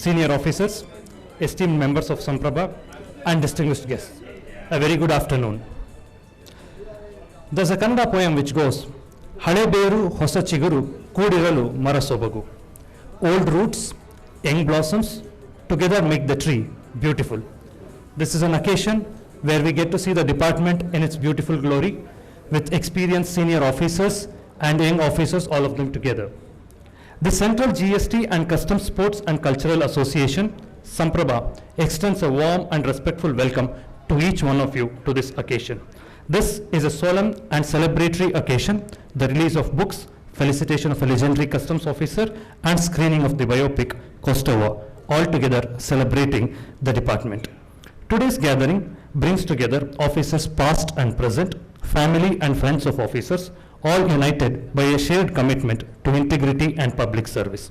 senior officers, esteemed members of Sampraভা, and distinguished guests. A very good afternoon. There's a Kannada poem which goes, Hale beru hosa chiguru koodiralu mara sobagu. Old roots, young blossoms, together make the tree beautiful. This is an occasion where we get to see the department in its beautiful glory with experienced senior officers and young officers, all of them together. The Central GST and Customs Sports and Cultural Association, Sampraভা, extends a warm and respectful welcome to each one of you to this occasion. This is a solemn and celebratory occasion, the release of books, felicitation of a legendary customs officer, and screening of the biopic Kostova, all together celebrating the department. Today's gathering brings together officers past and present, family and friends of officers, all united by a shared commitment to integrity and public service.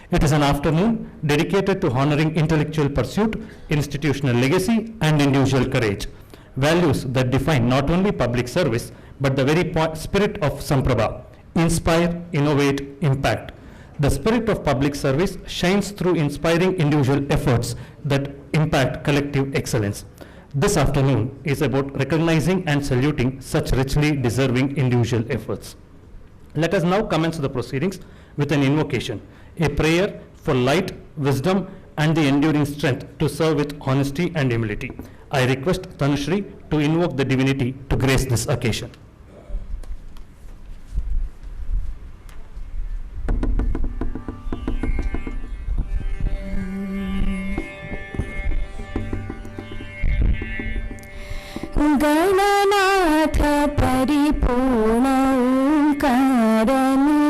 It is an afternoon dedicated to honoring intellectual pursuit, institutional legacy, and individual courage, values that define not only public service, but the very spirit of Sampraভা: inspire, innovate, impact. The spirit of public service shines through inspiring individual efforts that impact collective excellence. This afternoon is about recognizing and saluting such richly deserving individual efforts. Let us now commence the proceedings with an invocation, a prayer for light, wisdom, and the enduring strength to serve with honesty and humility. I request Tanushri to invoke the divinity to grace this occasion. Gananath परिपूर्ण ओंकारने,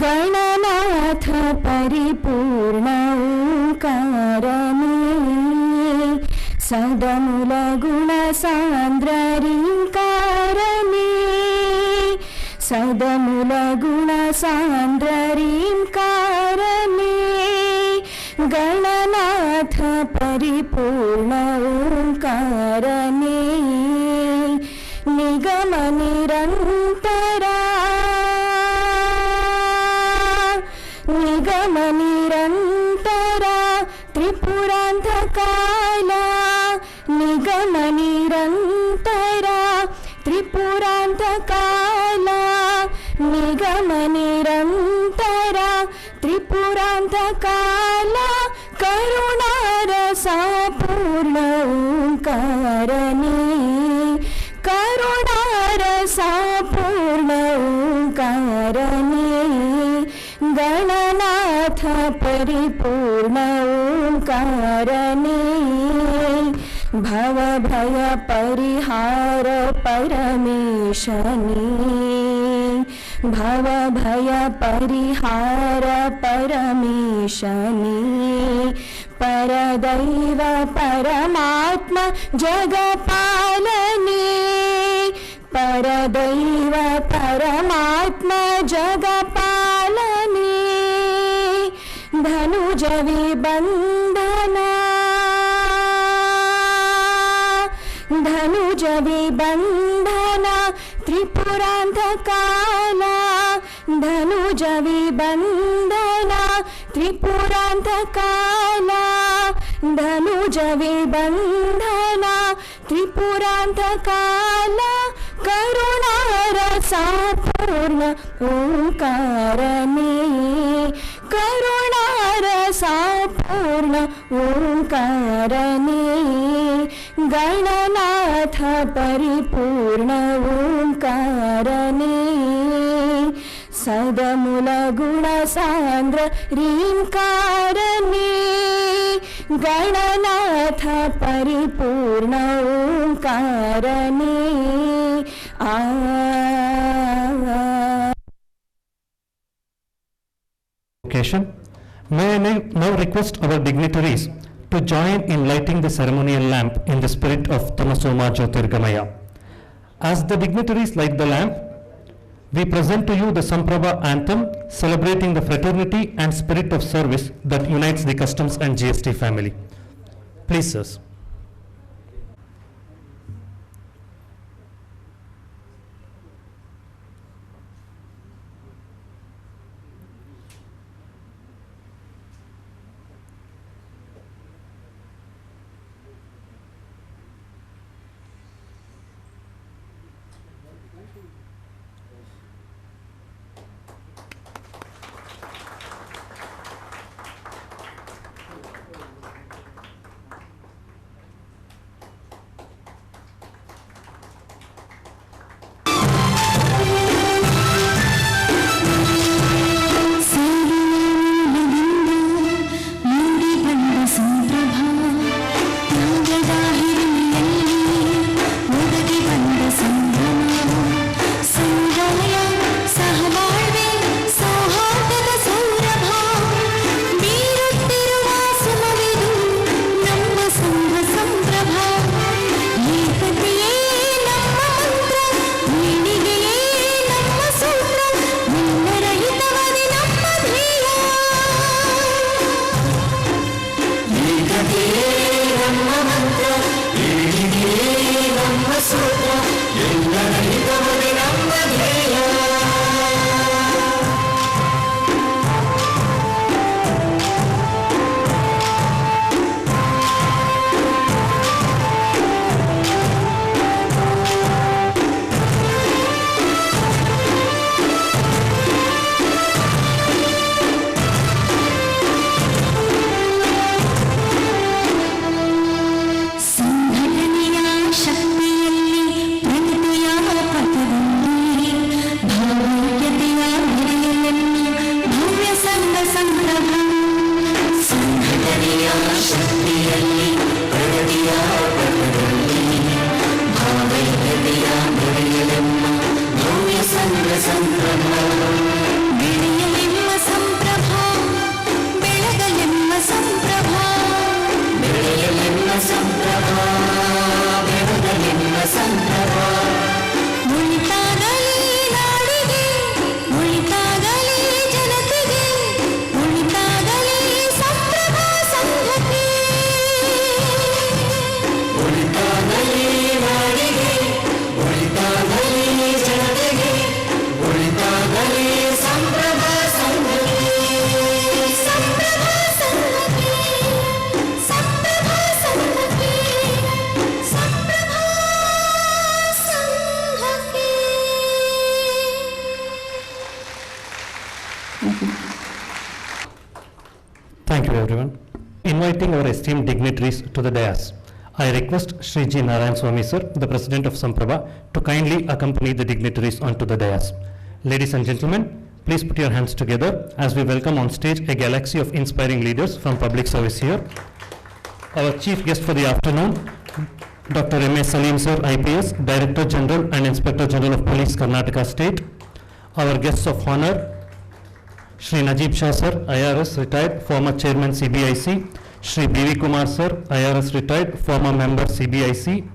गणनाथ परिपूर्ण ओंकारने, सदमूल गुण सांद्र रींकारने, सदमूल गुण सांद्र रींकारने, गणनाथ परिपूर्ण ओंकारने, निगम निरंतरा, निगम निरंतरा, त्रिपुरांतकाला, निगम निरंतरा, त्रिपुरांतकाला, निगम निरंतरा, त्रिपुरांतकाला, करुणारसापूर्ण ओंकारने, करुणारसापूर्ण ओंकारने, गणनाथ परिपूर्ण ओंकारने, भवभय परिहार परमेशने, भवभय परिहार परमेशने, परदैव परमात्मा जगपालने, परदैव परमात्मा जगपालने, धनुज विबंधना, धनुज विबंधना, त्रिपुरांतकाला, धनुज विबंधना, त्रिपुरांतकाला, धनुज विबंधना, त्रिपुरांतकाला, करुणारसापूर्ण ओंकारने, करुणारसापूर्ण ओंकारने, गणनाथ परिपूर्ण ओंकारने, सदमूल गुण सांद्र रींकारने, गणनाथ परिपूर्ण ओंकारने, May I now request our dignitaries to join in lighting the ceremonial lamp in the spirit of Tamasoma Jyotirgamaya. As the dignitaries light the lamp, we present to you the Sampraভা anthem celebrating the fraternity and spirit of service that unites the Customs and GST family. Please, sirs. ನಮ್ಮ ಮಂತ್ರ, ಏಳಿಗೆ ನಮ್ಮ ಸೂತ್ರ, ಎಲ್ಲರ ಹಿತವೇ ನಮ್ಮ ಧ್ಯೇಯ. Thank you, everyone. Inviting our esteemed dignitaries to the dais, I request Shri G. Narayan Swami sir, the President of Samprawa, to kindly accompany the dignitaries onto the dais. Ladies and gentlemen, please put your hands together as we welcome on stage a galaxy of inspiring leaders from public service here. Our chief guest for the afternoon, Dr. M.A. Salim sir, IPS, Director General and Inspector General of Police, Karnataka State. Our guests of honor, Shri Najib Shah sir, IRS retired, former chairman CBIC. Shri B.V. Kumar sir, IRS retired, former member CBIC.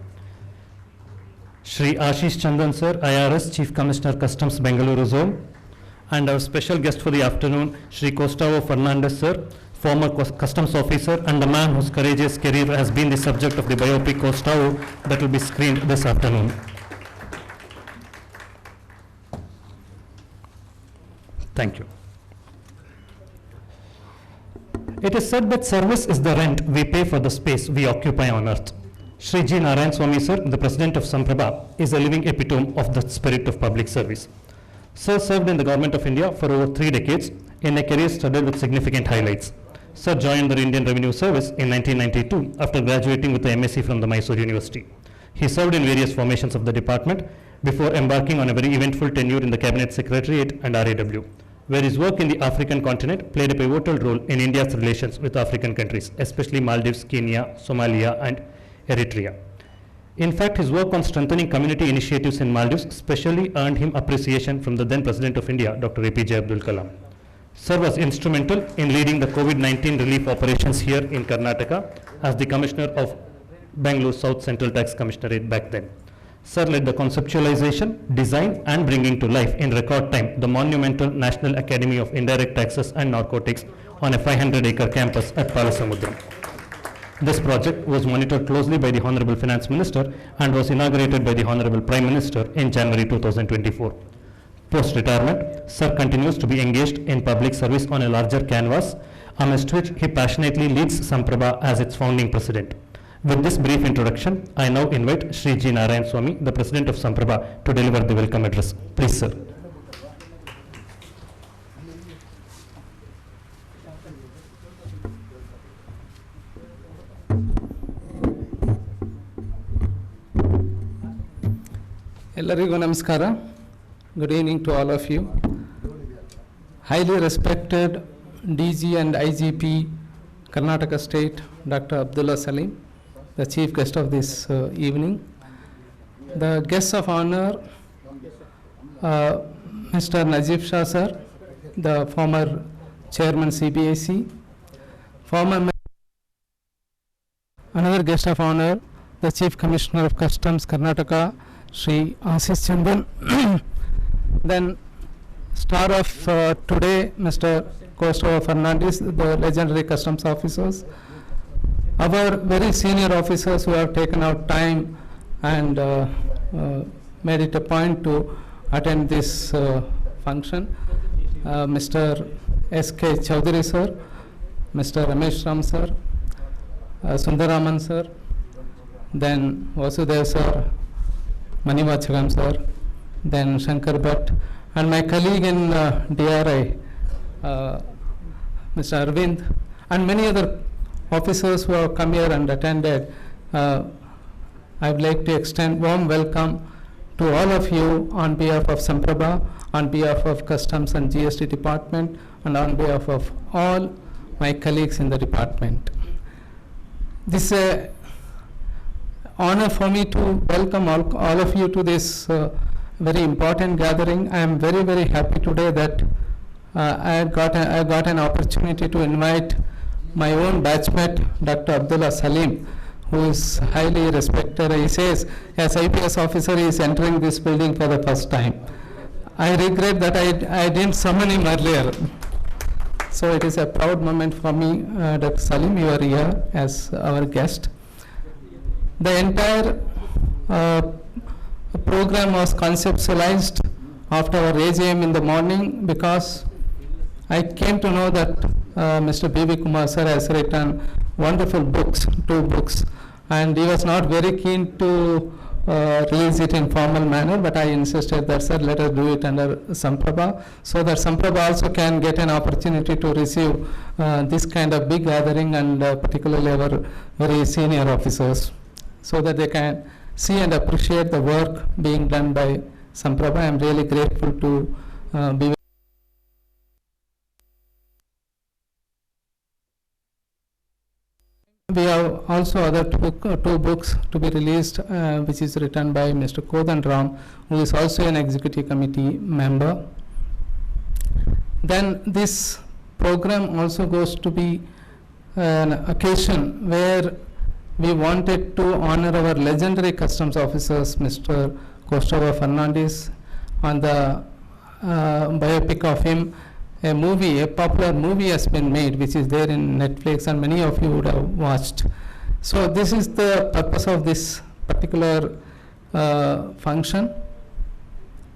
Shri Ashish Chandan sir, IRS Chief Commissioner Customs, Bengaluru Zone. And our special guest for the afternoon, Shri Gustavo Fernandez sir, former customs officer and the man whose courageous career has been the subject of the biopic Gustavo that will be screened this afternoon. Thank you. It is said that service is the rent we pay for the space we occupy on earth. Shri G. Narayan Swami sir, the President of Samprawa, is a living epitome of the spirit of public service. Sir served in the Government of India for over 3 decades in a career studded with significant highlights. Sir joined the Indian Revenue Service in 1992 after graduating with a MSc from the Mysore University. He served in various formations of the department before embarking on a very eventful tenure in the Cabinet Secretariat and RAW, where his work in the African continent played a pivotal role in India's relations with African countries, especially Maldives, Kenya, Somalia, and Eritrea. In fact, his work on strengthening community initiatives in Maldives specially earned him appreciation from the then President of India, Dr. APJ Abdul Kalam. Sir was instrumental in leading the COVID-19 relief operations here in Karnataka as the Commissioner of Bengaluru South Central Tax Commissionerate back then. Sir led the conceptualization, design and bringing to life in record time the monumental National Academy of Indirect Taxes and Narcotics on a 500-acre campus at Palasamudram. This project was monitored closely by the Honorable Finance Minister and was inaugurated by the Honorable Prime Minister in January 2024. Post-retirement, Sir continues to be engaged in public service on a larger canvas, amidst which he passionately leads Samprawa as its founding president. With this brief introduction, I now invite Shri G. Narayan Swami, the President of Samprawa, to deliver the welcome address. Please, sir. ಎಲ್ಲರಿಗೂ ನಮಸ್ಕಾರ. Good evening to all of you. Highly respected DG and IGP Karnataka State, Dr. Abdullah Salim, the chief guest of this evening. The guests of honor, Mr. Najib Shah sir, the former chairman CBIC, another guest of honor, the Chief Commissioner of Customs Karnataka, Shri Ashish Chandan. Then star of today, Mr. Gustavo Fernandez, the legendary customs officers. our very senior officers who have taken out time and made it a point to attend this function. Mr. S.K. Chowdhury sir, Mr. Ramesh Ram sir, Sundaraman sir, then Vasudev sir, Manivachagam sir, then Shankar Bhatt, and my colleague in DRI, Mr. Arvind, and many other officers who have come here and attended. I would like to extend warm welcome to all of you on behalf of Samprawa, on behalf of Customs and GST Department, and on behalf of all my colleagues in the department. This is an honor for me to welcome all of you to this very important gathering. I am very, very happy today that I got an opportunity to invite my own batchmate, Dr. Abdullah Salim, who is highly respected. He says, as IPS officer, he is entering this building for the first time. I regret that I didn't summon him earlier. So it is a proud moment for me, Dr. Salim, you are here as our guest. The entire program was conceptualized after our AGM in the morning, because I came to know that Mr. B.V. Kumar sir has written wonderful books, 2 books, and he was not very keen to release it in formal manner, but I insisted that, sir, let us do it under Samprawa, so that Samprawa also can get an opportunity to receive this kind of big gathering, and particularly our very senior officers, so that they can see and appreciate the work being done by Samprawa. I am really grateful to be. We have also other 2 books to be released, which is written by Mr. Kodan Ram, who is also an executive committee member. Then this program also goes to be an occasion where we wanted to honor our legendary customs officers, Mr. Kostova Fernandez, on the biopic of him. A popular movie has been made, which is there in Netflix, and many of you would have watched. So this is the purpose of this particular function.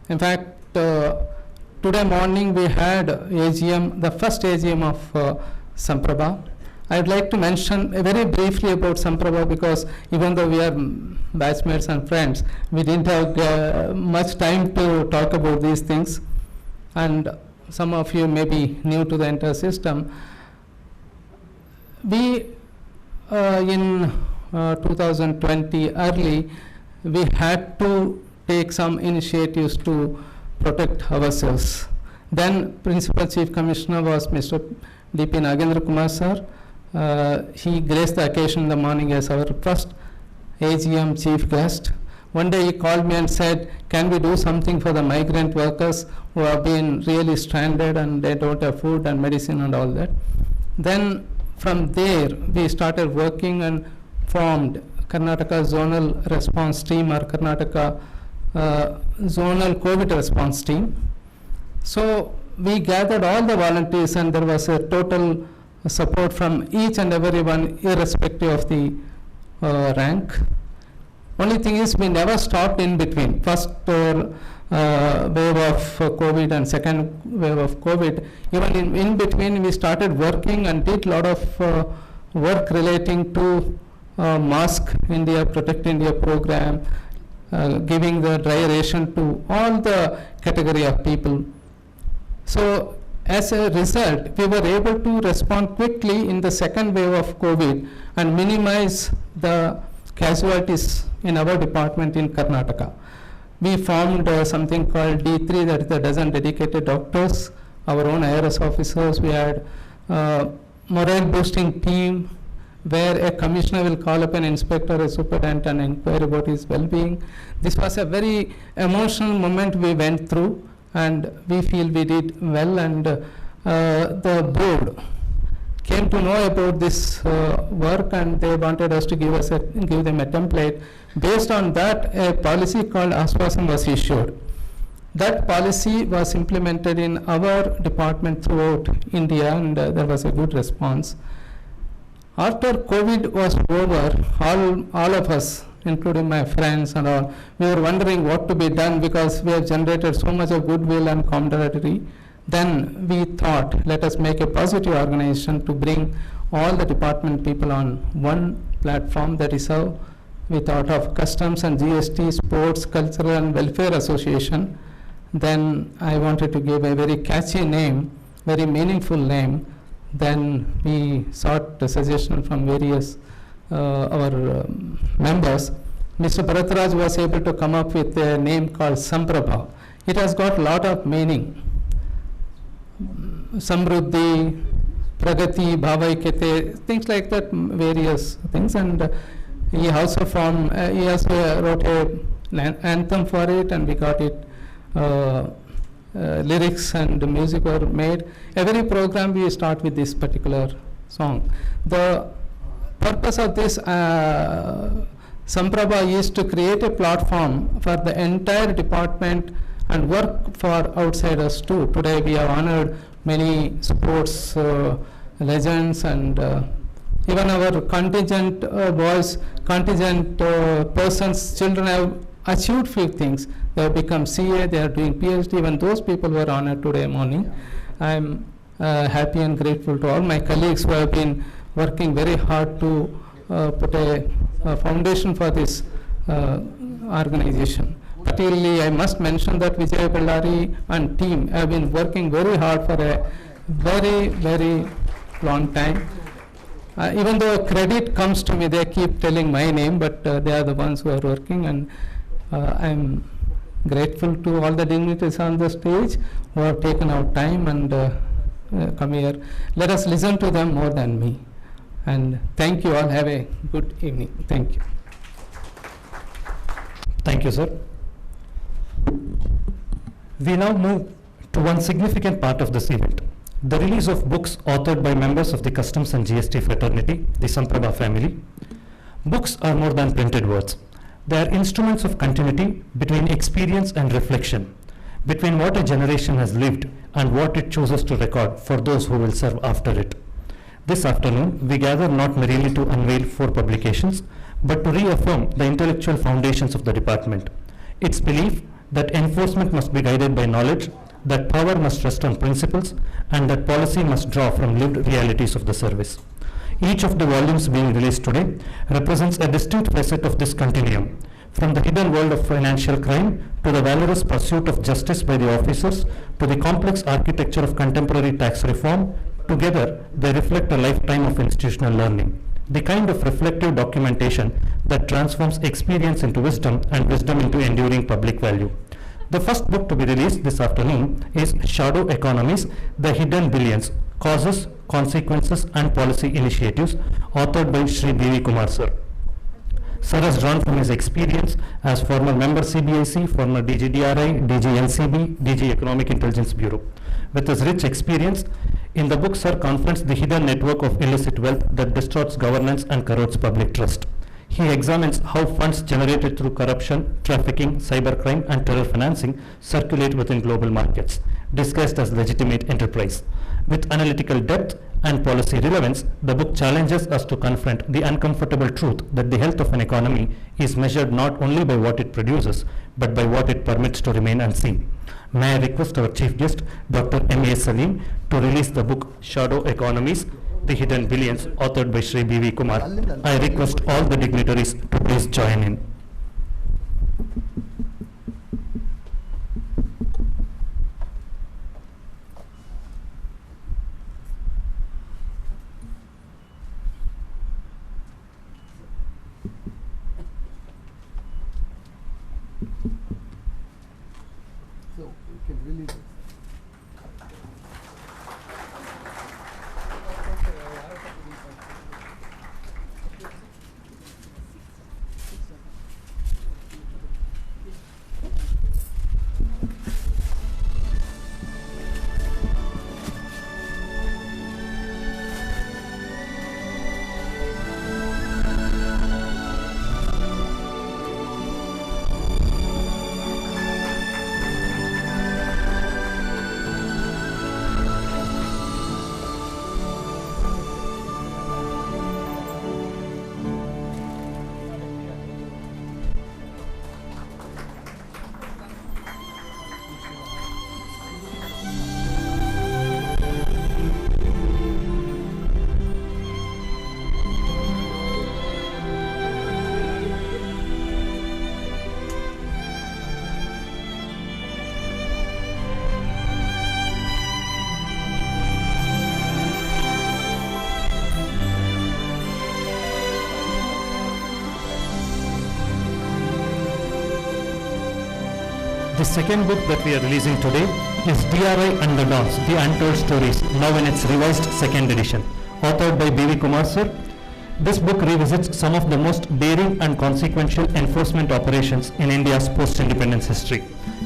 In fact, today morning we had AGM, the first AGM of Samprawa. I would like to mention very briefly about Samprawa, because even though we are batchmates and friends, we didn't have much time to talk about these things, and some of you may be new to the entire system. We, in 2020 early, we had to take some initiatives to protect ourselves. Then Principal Chief Commissioner was Mr. D.P. Nagendra Kumar sir. He graced the occasion in the morning as our first AGM chief guest. One day he called me and said, can we do something for the migrant workers who have been really stranded and they don't have food and medicine and all that. Then from there we started working and formed Karnataka Zonal Response Team, or Karnataka Zonal COVID Response Team. So we gathered all the volunteers, and there was a total support from each and everyone, irrespective of the rank. Only thing is, we never stopped in between. First wave of COVID and second wave of COVID, even in between we started working and did a lot of work relating to Mask India, Protect India program, giving the dry ration to all the category of people. So as a result, we were able to respond quickly in the second wave of COVID and minimize the casualties in our department in Karnataka. We formed something called D3, that is the dozen dedicated doctors, our own IRS officers. We had morale boosting team where a commissioner will call up an inspector, a superintendent, and inquire about his well-being. This was a very emotional moment we went through, and we feel we did well, and the board came to know about this work, and they wanted us to give them a template. Based on that, a policy called Aswasam was issued. That policy was implemented in our department throughout India, and there was a good response. After COVID was over, all of us, including my friends and all, we were wondering what to be done because we have generated so much of goodwill and camaraderie. Then we thought, let us make a positive organization to bring all the department people on one platform. That is how we thought of Customs and GST, Sports, Cultural and Welfare Association. Then I wanted to give a very catchy name, very meaningful name. Then we sought the suggestion from various our members. Mr. Bharatraj was able to come up with a name called Samprav. It has got a lot of meaning. Samruddhi, Pragati, Bhavaikete, things like that, various things. And he also wrote an anthem for it, and we got it. Lyrics and the music were made. Every program we start with this particular song. The purpose of this Samprabha is to create a platform for the entire department and work for outsiders too. Today we have honored many sports legends, and even our contingent boys, contingent persons, children have achieved few things. They have become CA, they are doing PhD. Even those people were honored today morning. I am happy and grateful to all my colleagues who have been working very hard to put a foundation for this organization. Particularly, I must mention that Vijay Bellari and team have been working very hard for a very, very long time. Even though credit comes to me, they keep telling my name, but they are the ones who are working, and I am grateful to all the dignitaries on the stage who have taken out time and come here. Let us listen to them more than me. And thank you all. Have a good evening. Thank you. Thank you, sir. We now move to one significant part of this event, the release of books authored by members of the Customs and GST fraternity, the Samprava family. Books are more than printed words. They are instruments of continuity between experience and reflection, between what a generation has lived and what it chooses to record for those who will serve after it. This afternoon, we gather not merely to unveil 4 publications, but to reaffirm the intellectual foundations of the department. Its belief that enforcement must be guided by knowledge, that power must rest on principles, and that policy must draw from lived realities of the service. Each of the volumes being released today represents a distinct facet of this continuum, from the hidden world of financial crime to the valorous pursuit of justice by the officers to the complex architecture of contemporary tax reform. Together, they reflect a lifetime of institutional learning, the kind of reflective documentation that transforms experience into wisdom and wisdom into enduring public value. The first book to be released this afternoon is Shadow Economies, The Hidden Billions, Causes, Consequences and Policy Initiatives, authored by Sri B.V. Kumar sir. Sir has drawn from his experience as former member CBIC, former DGDRI, DG NCB, DG Economic Intelligence Bureau. With his rich experience, in the book sir confronts the hidden network of illicit wealth that distorts governance and corrodes public trust. He examines how funds generated through corruption, trafficking, cybercrime and terror financing circulate within global markets, disguised as legitimate enterprise. With analytical depth and policy relevance, the book challenges us to confront the uncomfortable truth that the health of an economy is measured not only by what it produces, but by what it permits to remain unseen. May I request our chief guest, Dr. M.A. Salim, to release the book Shadow Economies, The Hidden Billions, authored by Sri B.V. Kumar. I request all the dignitaries to please join in. The second book that we are releasing today is DRI and the Dons, The Untold Stories, now in its revised second edition, authored by B.V. Kumar sir. This book revisits some of the most daring and consequential enforcement operations in India's post-independence history.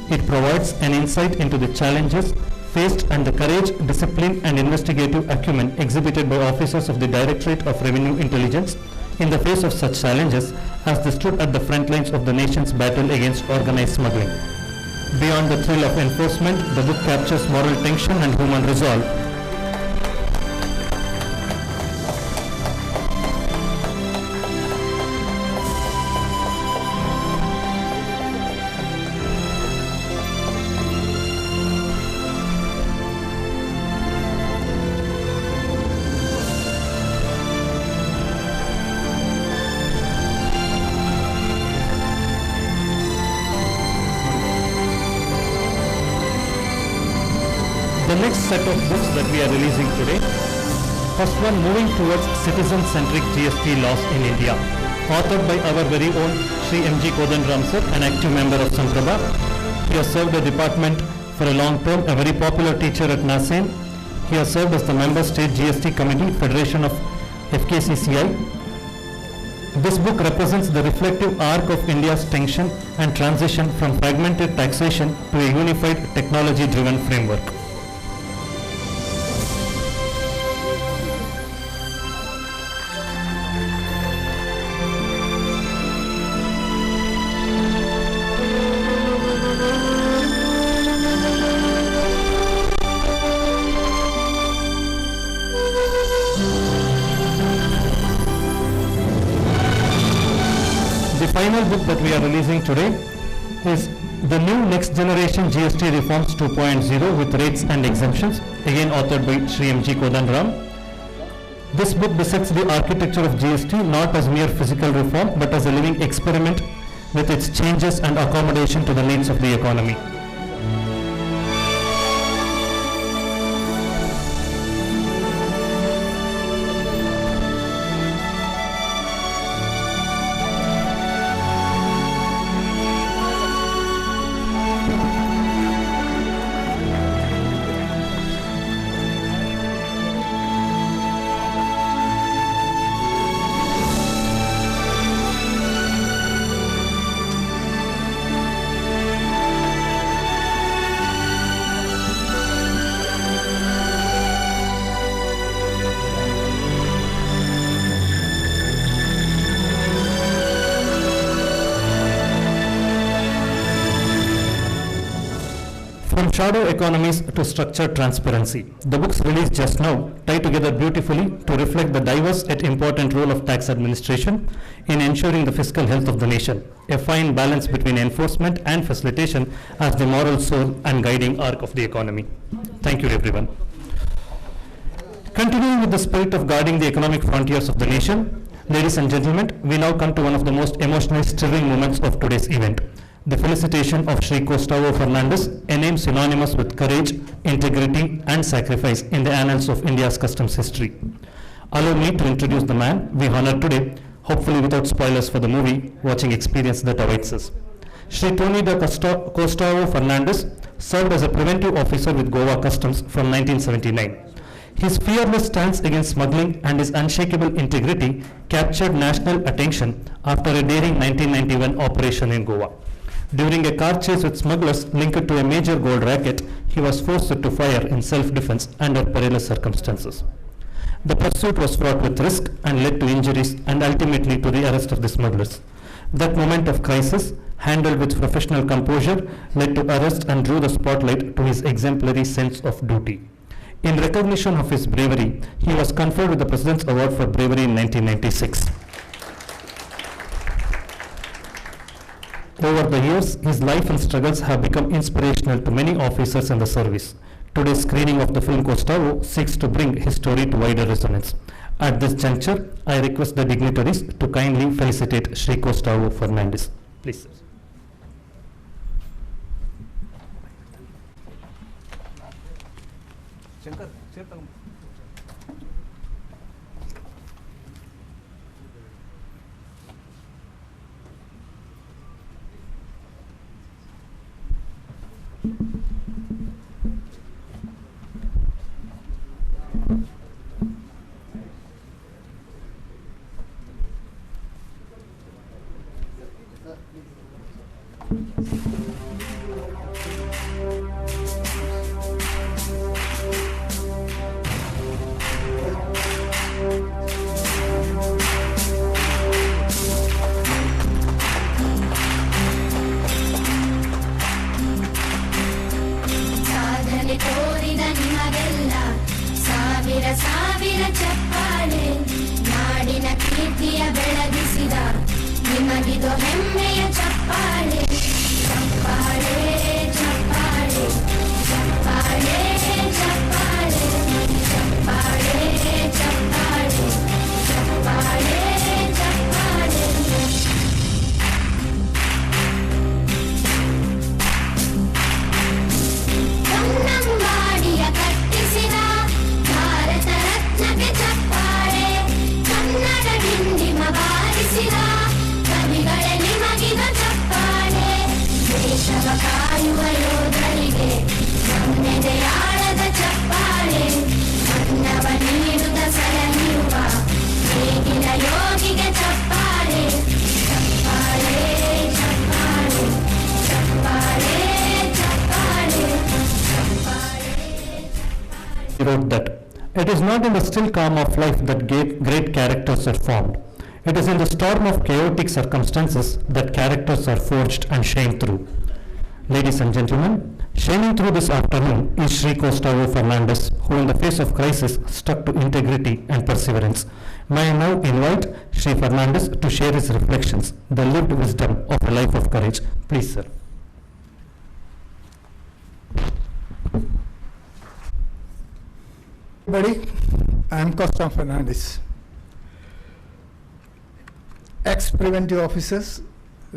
It provides an insight into the challenges faced and the courage, discipline and investigative acumen exhibited by officers of the Directorate of Revenue Intelligence in the face of such challenges as they stood at the front lines of the nation's battle against organized smuggling. Beyond the thrill of enforcement, the book captures moral tension and human resolve. The next set of books that we are releasing today. First one, Moving Towards Citizen-Centric GST Laws in India, authored by our very own Sri M.G. Kodanram sir, an active member of Sampravna. He has served the department for a long term, a very popular teacher at NASEN. He has served as the Member State GST Committee, Federation of FKCCI. This book represents the reflective arc of India's tension and transition from fragmented taxation to a unified technology-driven framework. The final book that we are releasing today is the new Next Generation GST Reforms 2.0 with Rates and Exemptions, again authored by Sri M.G. Kodanram. This book dissects the architecture of GST not as mere physical reform but as a living experiment with its changes and accommodation to the needs of the economy. From shadow economies to structured transparency, the books released just now tie together beautifully to reflect the diverse yet important role of tax administration in ensuring the fiscal health of the nation, a fine balance between enforcement and facilitation as the moral soul and guiding arc of the economy. Thank you, everyone. Continuing with the spirit of guarding the economic frontiers of the nation, ladies and gentlemen, we now come to one of the most emotionally stirring moments of today's event. The felicitation of Sri Gustavo Fernandes, a name synonymous with courage, integrity and sacrifice in the annals of India's customs history. Allow me to introduce the man we honor today, hopefully without spoilers for the movie watching experience that awaits us. Sri Tony de Gustavo Fernandes served as a preventive officer with Goa Customs from 1979. His fearless stance against smuggling and his unshakable integrity captured national attention after a daring 1991 operation in Goa. During a car chase with smugglers linked to a major gold racket, he was forced to fire in self-defense under perilous circumstances. The pursuit was fraught with risk and led to injuries and ultimately to the arrest of the smugglers. That moment of crisis, handled with professional composure, led to arrest and drew the spotlight to his exemplary sense of duty. In recognition of his bravery, he was conferred with the President's Award for Bravery in 1996. Over the years, his life and struggles have become inspirational to many officers in the service. Today's screening of the film Gustavo seeks to bring his story to wider resonance. At this juncture, I request the dignitaries to kindly felicitate Sri Gustavo Fernandes. Please, sir. ಸಾಧನೆ ತೋರಿದ ನಿಮಗೆಲ್ಲ ಸಾವಿರ ಸಾವಿರ ಚಪ್ಪಾಳೆ, ನಾಡಿನ ಕೀರ್ತಿಯ ಬೆಳಗಿಸಿದ ನಿಮಗಿದು ಹೆಮ್ಮೆಯ ಚಪ್ಪಾಳೆ. ಚಪ್ಪಾಳೆ ಚಪ್ಪಾಳೆ ಚಪ್ಪಾಳೆ ಚಪ್ಪಾಳೆ ಚಪ್ಪಾಳೆ ಚಪ್ಪಾಳೆ ಚಪ್ಪಾಳೆ ಚಪ್ಪಾಳೆ. ಕನ್ನಂಬಾಡಿಯ ಕಟ್ಟಿಸಿದ ಭಾರತ ರತ್ನಕ್ಕೆ ಚಪ್ಪಾಳೆ, ಕನ್ನಡ ಡಿಂಡಿಮ ಬಾರಿಸಿದ ಕವಿಗಳೇ ನಿಮಗಿದ ಚಪ್ಪಾಳೆ. ದೇಶವ ಕಾಯುವ ಯೋಧರಿಗೆ ನಮ್ಮೆದೆಯಾಳದ ಚಪ್ಪಾಳೆ, ಅನ್ನವ ನೀಡುತ್ತ ಸಲಹಿರುವ ನೇಗಿಲ ಯೋಗಿಗೆ ಚಪ್ಪಾಳೆ. ಚಪ್ಪಾಳೆ ಚಪ್ಪಾಳೆ ಚಪ್ಪಾಳೆ ಚಪ್ಪಾಳೆ ಚಪ್ಪಾಳೆ. He wrote that it is not in the still calm of life that great characters are formed. It is in the storm of chaotic circumstances that characters are forged and shined through. Ladies and gentlemen, shining through this afternoon is Sri Gustavo Fernandez, who in the face of crisis stuck to integrity and perseverance. May I now invite Sri Fernandez to share his reflections, the lived wisdom of a life of courage. Please, sir. Everybody, I am Costa Fernandez, ex-preventive officers,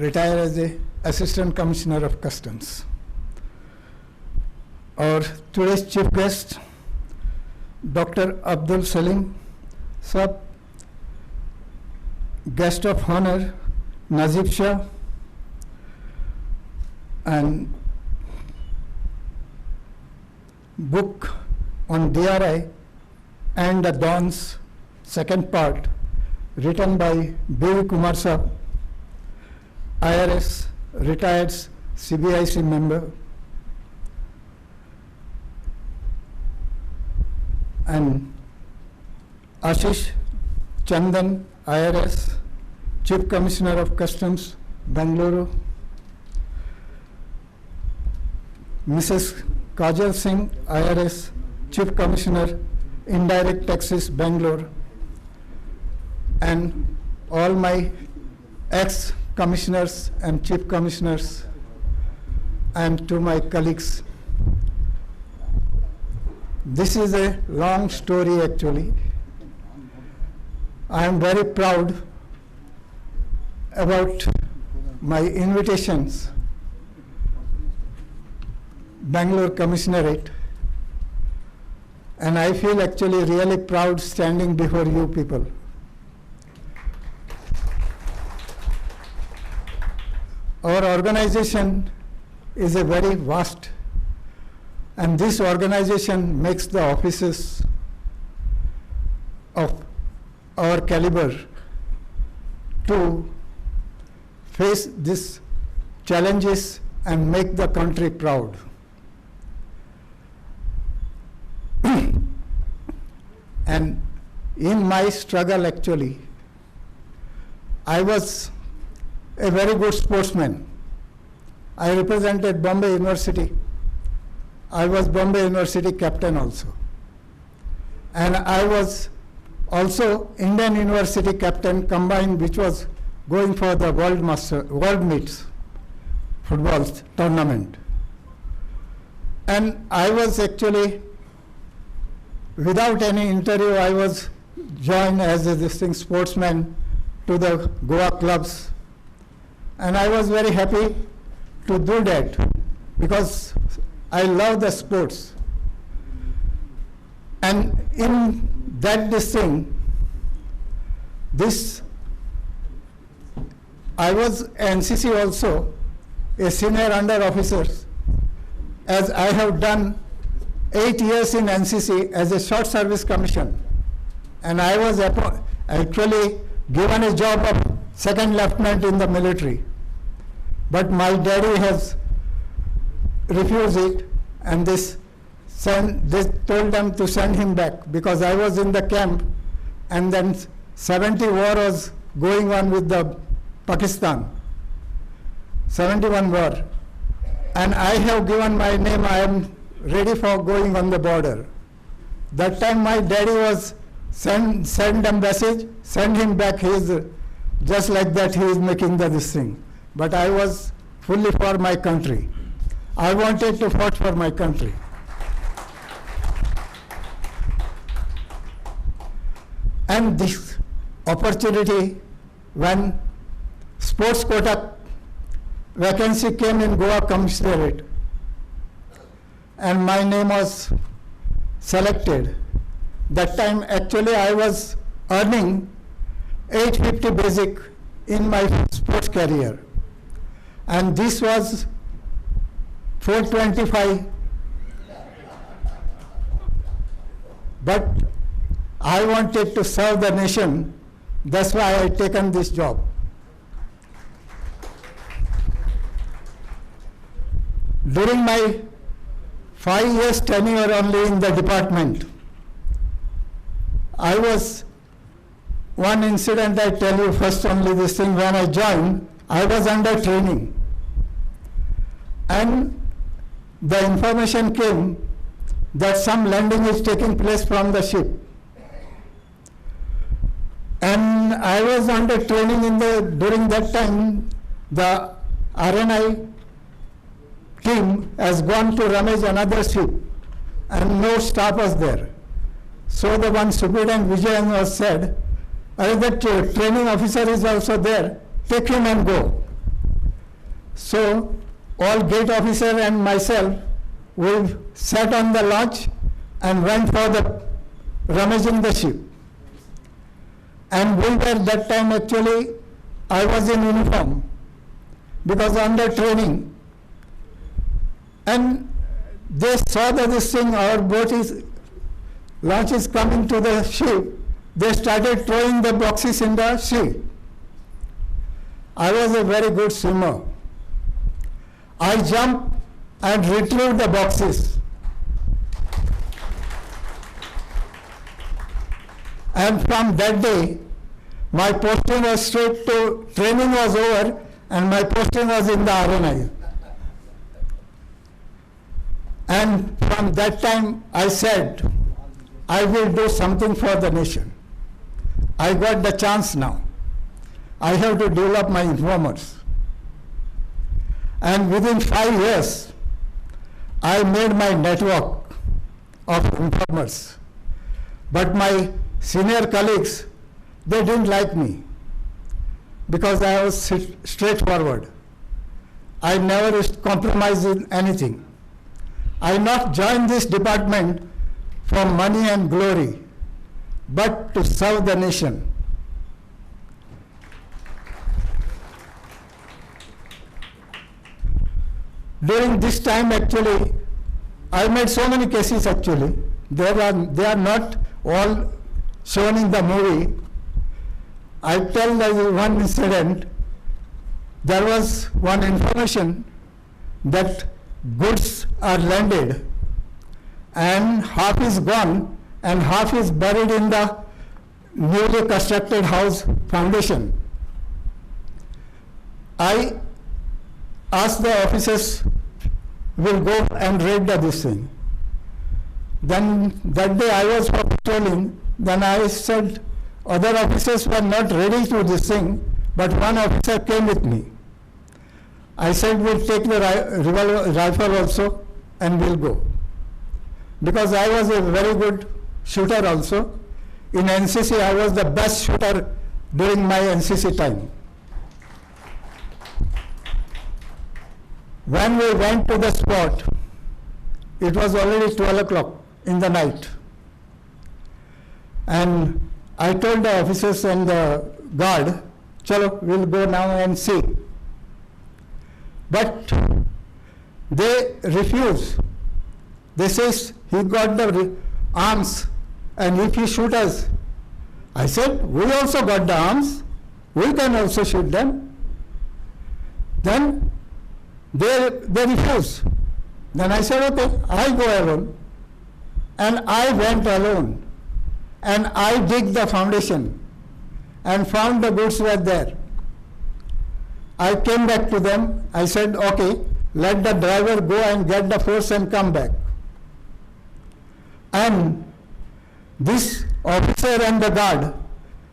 retired as a Assistant Commissioner of Customs. Our today's chief guest, Dr. Abdul Salim Sab, guest of honor, Nazib Shah, and book on DRI and the Dawn's second part, written by B. Kumar Sab, IRS, retired CBIC member, and Ashish Chandan, IRS, Chief Commissioner of Customs, Bengaluru, Mrs. Kajal Singh, IRS, Chief Commissioner, Indirect Taxes, Bangalore, and all my ex-commissioners and chief commissioners, and to my colleagues. This is a long story actually. I am very proud about my invitations, Bangalore Commissionerate, and I feel actually really proud standing before you people. Our organization is a very vast, and this organization makes the offices of our caliber to face these challenges and make the country proud. And in my struggle actually, I was a very good sportsman. I represented Bombay University. I was Bombay University captain also. And I was also Indian University captain combined, which was going for the world meets, football tournament. And I was actually, without any interview, I was joined as a distinct sportsman to the Goa clubs. And I was very happy to do that because I love the sports. And in that I was NCC also, a senior under officer, as I have done 8 years in NCC as a short service commission, and I was actually given a job of second lieutenant in the military. But my daddy has refused it, and they told them to send him back because I was in the camp, and then 70 war was going on with the Pakistan, 71 war. And I have given my name, I am ready for going on the border. That time my daddy was send a message, send him back, he is just like that, he is making this thing. But I was fully for my country. I wanted to fight for my country. And this opportunity, when sports quota vacancy came in Goa Commissariat, and my name was selected. That time actually I was earning 850 basic in my sports career, and this was 425. But I wanted to serve the nation, that's why I taken this job. During my 5 years tenure only in the department, I was, one incident I tell you first only this thing, when I joined, I was under training. And the information came that some landing is taking place from the ship. And I was under training during that time, the RNI team has gone to rummage another ship, and no staff was there. So the one Superintendent Vijayan was said, the training officer is also there, take him and go. So all gate officer and myself, we sat on the launch and went for the rummaging the ship. And we were that time actually, I was in uniform because under training. And they saw that this thing, our launch is coming to the ship. They started throwing the boxes in the sea. I was a very good swimmer. I jumped and retrieved the boxes. And from that day, my posting was straight to, training was over, and my posting was in the RNI. And from that time, I said, I will do something for the nation. I got the chance now. I have to develop my informers. And within 5 years, I made my network of informers. But my senior colleagues, they didn't like me because I was straightforward. I never compromised in anything. I not joined this department for money and glory, but to serve the nation. During this time actually, I made so many cases actually. They are not all shown in the movie. I tell one incident. There was one information that goods are landed and half is gone and half is buried in the newly constructed house foundation. I asked the officers, will go and raid this thing. Then that day I was patrolling, then I said other officers were not ready to this thing, but one officer came with me. I said, we'll take the rifle also and we'll go. Because I was a very good shooter also. In NCC, I was the best shooter during my NCC time. When we went to the spot, it was already 12 o'clock in the night. And I told the officers and the guard, chalo, we'll go now and see. But they refuse. They say he got the arms and if he shoot us. I said, we also got the arms. We can also shoot them. Then they refuse. Then I said, okay, I'll go alone. And I went alone. And I dig the foundation and found the goods were there. I came back to them. I said, okay, let the driver go and get the force and come back. And this officer and the guard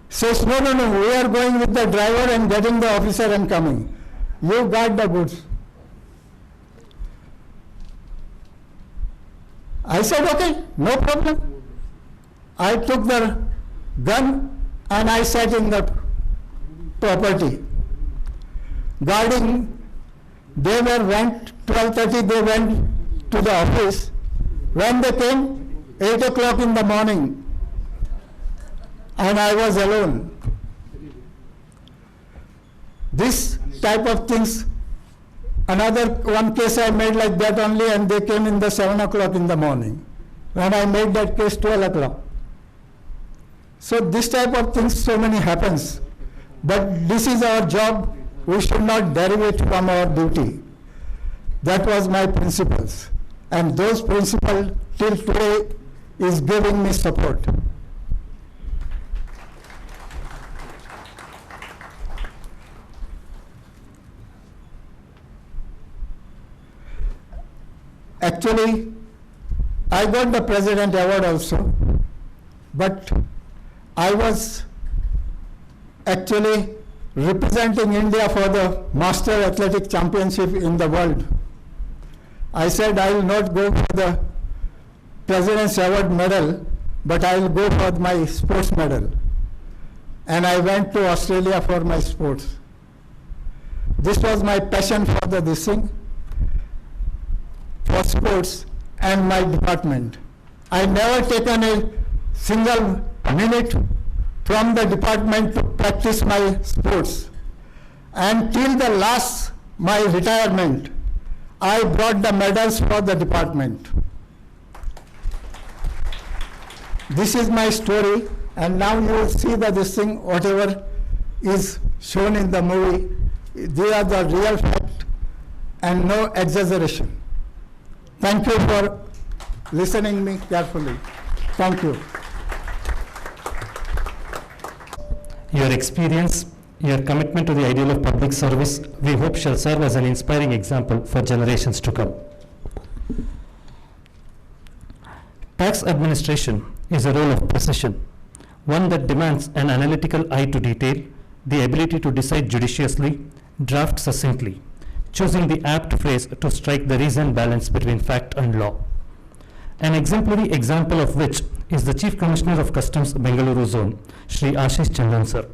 says, no, we are going with the driver and getting the officer and coming. You guard the goods. I said, okay, no problem. I took the gun and I sat in the property. Guarding, they went 12:30, they went to the office. When they came, 8 o'clock in the morning, and I was alone. This type of things, another one case I made like that only, and they came in the 7 o'clock in the morning. When I made that case 12 o'clock. So this type of things so many happens. But this is our job. We should not derivate from our duty. That was my principles. And those principles till today is giving me support. Actually, I got the President Award also, but I was actually representing India for the Master Athletic Championship in the world. I said I will not go for the President's Award medal, but I will go for my sports medal. And I went to Australia for my sports. This was my passion for this thing, for sports and my department. I never taken a single minute from the department to practice my sports. And till the last, my retirement, I brought the medals for the department. This is my story, and now you will see that this thing, whatever is shown in the movie, they are the real fact and no exaggeration. Thank you for listening me carefully. Thank you. Your experience, your commitment to the ideal of public service, we hope shall serve as an inspiring example for generations to come. Tax administration is a role of precision, one that demands an analytical eye to detail, the ability to decide judiciously, draft succinctly, choosing the apt phrase to strike the reasoned balance between fact and law. An exemplary example of which is the Chief Commissioner of Customs Bengaluru Zone, Shri Ashish Chandan Sir.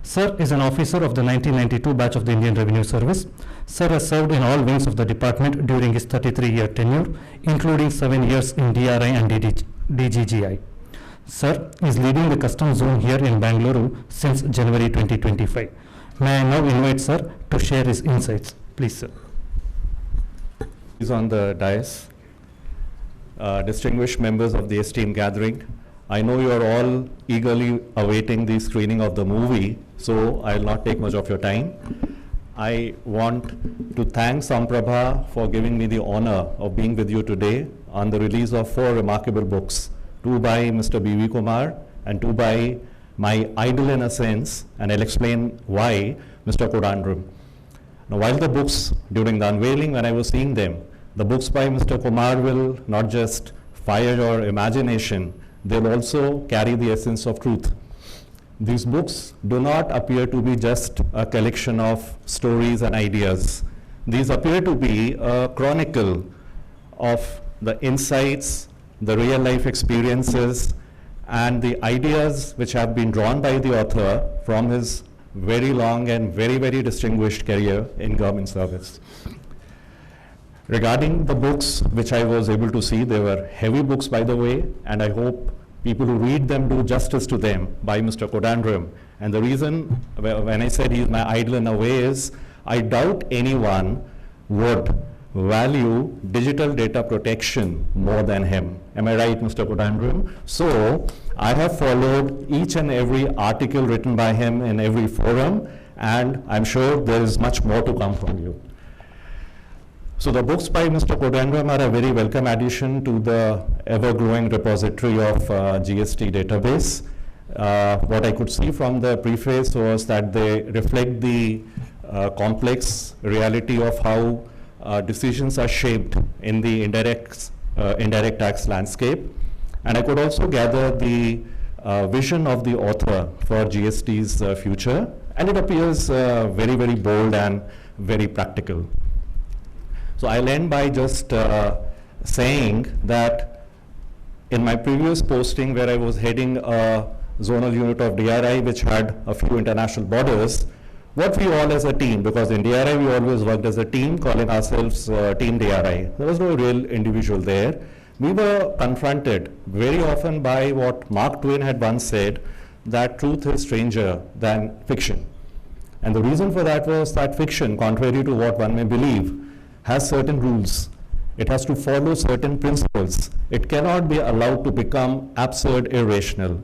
Sir is an officer of the 1992 batch of the Indian Revenue Service. Sir has served in all wings of the department during his 33-year tenure, including 7 years in DRI and DGGI. Sir is leading the Customs Zone here in Bengaluru since January 2025. May I now invite Sir to share his insights. Please, sir. Is on the dais. Distinguished members of the esteemed gathering, I know you are all eagerly awaiting the screening of the movie, so I'll not take much of your time. I want to thank Sampraভা for giving me the honor of being with you today on the release of 4 remarkable books, 2 by Mr. B.V. Kumar and 2 by my idol in a sense, and I'll explain why, Mr. Kodandrum. Now, while the books, during the unveiling, when I was seeing them, the books by Mr. Kumar will not just fire your imagination, they'll also carry the essence of truth. These books do not appear to be just a collection of stories and ideas. These appear to be a chronicle of the insights, the real life experiences, and the ideas which have been drawn by the author from his very long and very, very distinguished career in government service. Regarding the books which I was able to see, they were heavy books, by the way, and I hope people who read them do justice to them, by Mr. Kodandrum. And the reason when I said he's my idol in a way is, I doubt anyone would value digital data protection more than him. Am I right, Mr. Kodandram? So I have followed each and every article written by him in every forum, and I'm sure there is much more to come from you. So the books by Mr. Kodandram are a very welcome addition to the ever-growing repository of GST database. What I could see from the preface was that they reflect the complex reality of how decisions are shaped in the indirect tax landscape. And I could also gather the vision of the author for GST's future, and it appears very, very bold and very practical. So I'll end by just saying that in my previous posting, where I was heading a zonal unit of DRI which had a few international borders, what we all as a team, because in DRI we always worked as a team, calling ourselves Team DRI. There was no real individual there. We were confronted very often by what Mark Twain had once said, that truth is stranger than fiction. And the reason for that was that fiction, contrary to what one may believe, has certain rules. It has to follow certain principles. It cannot be allowed to become absurd, irrational.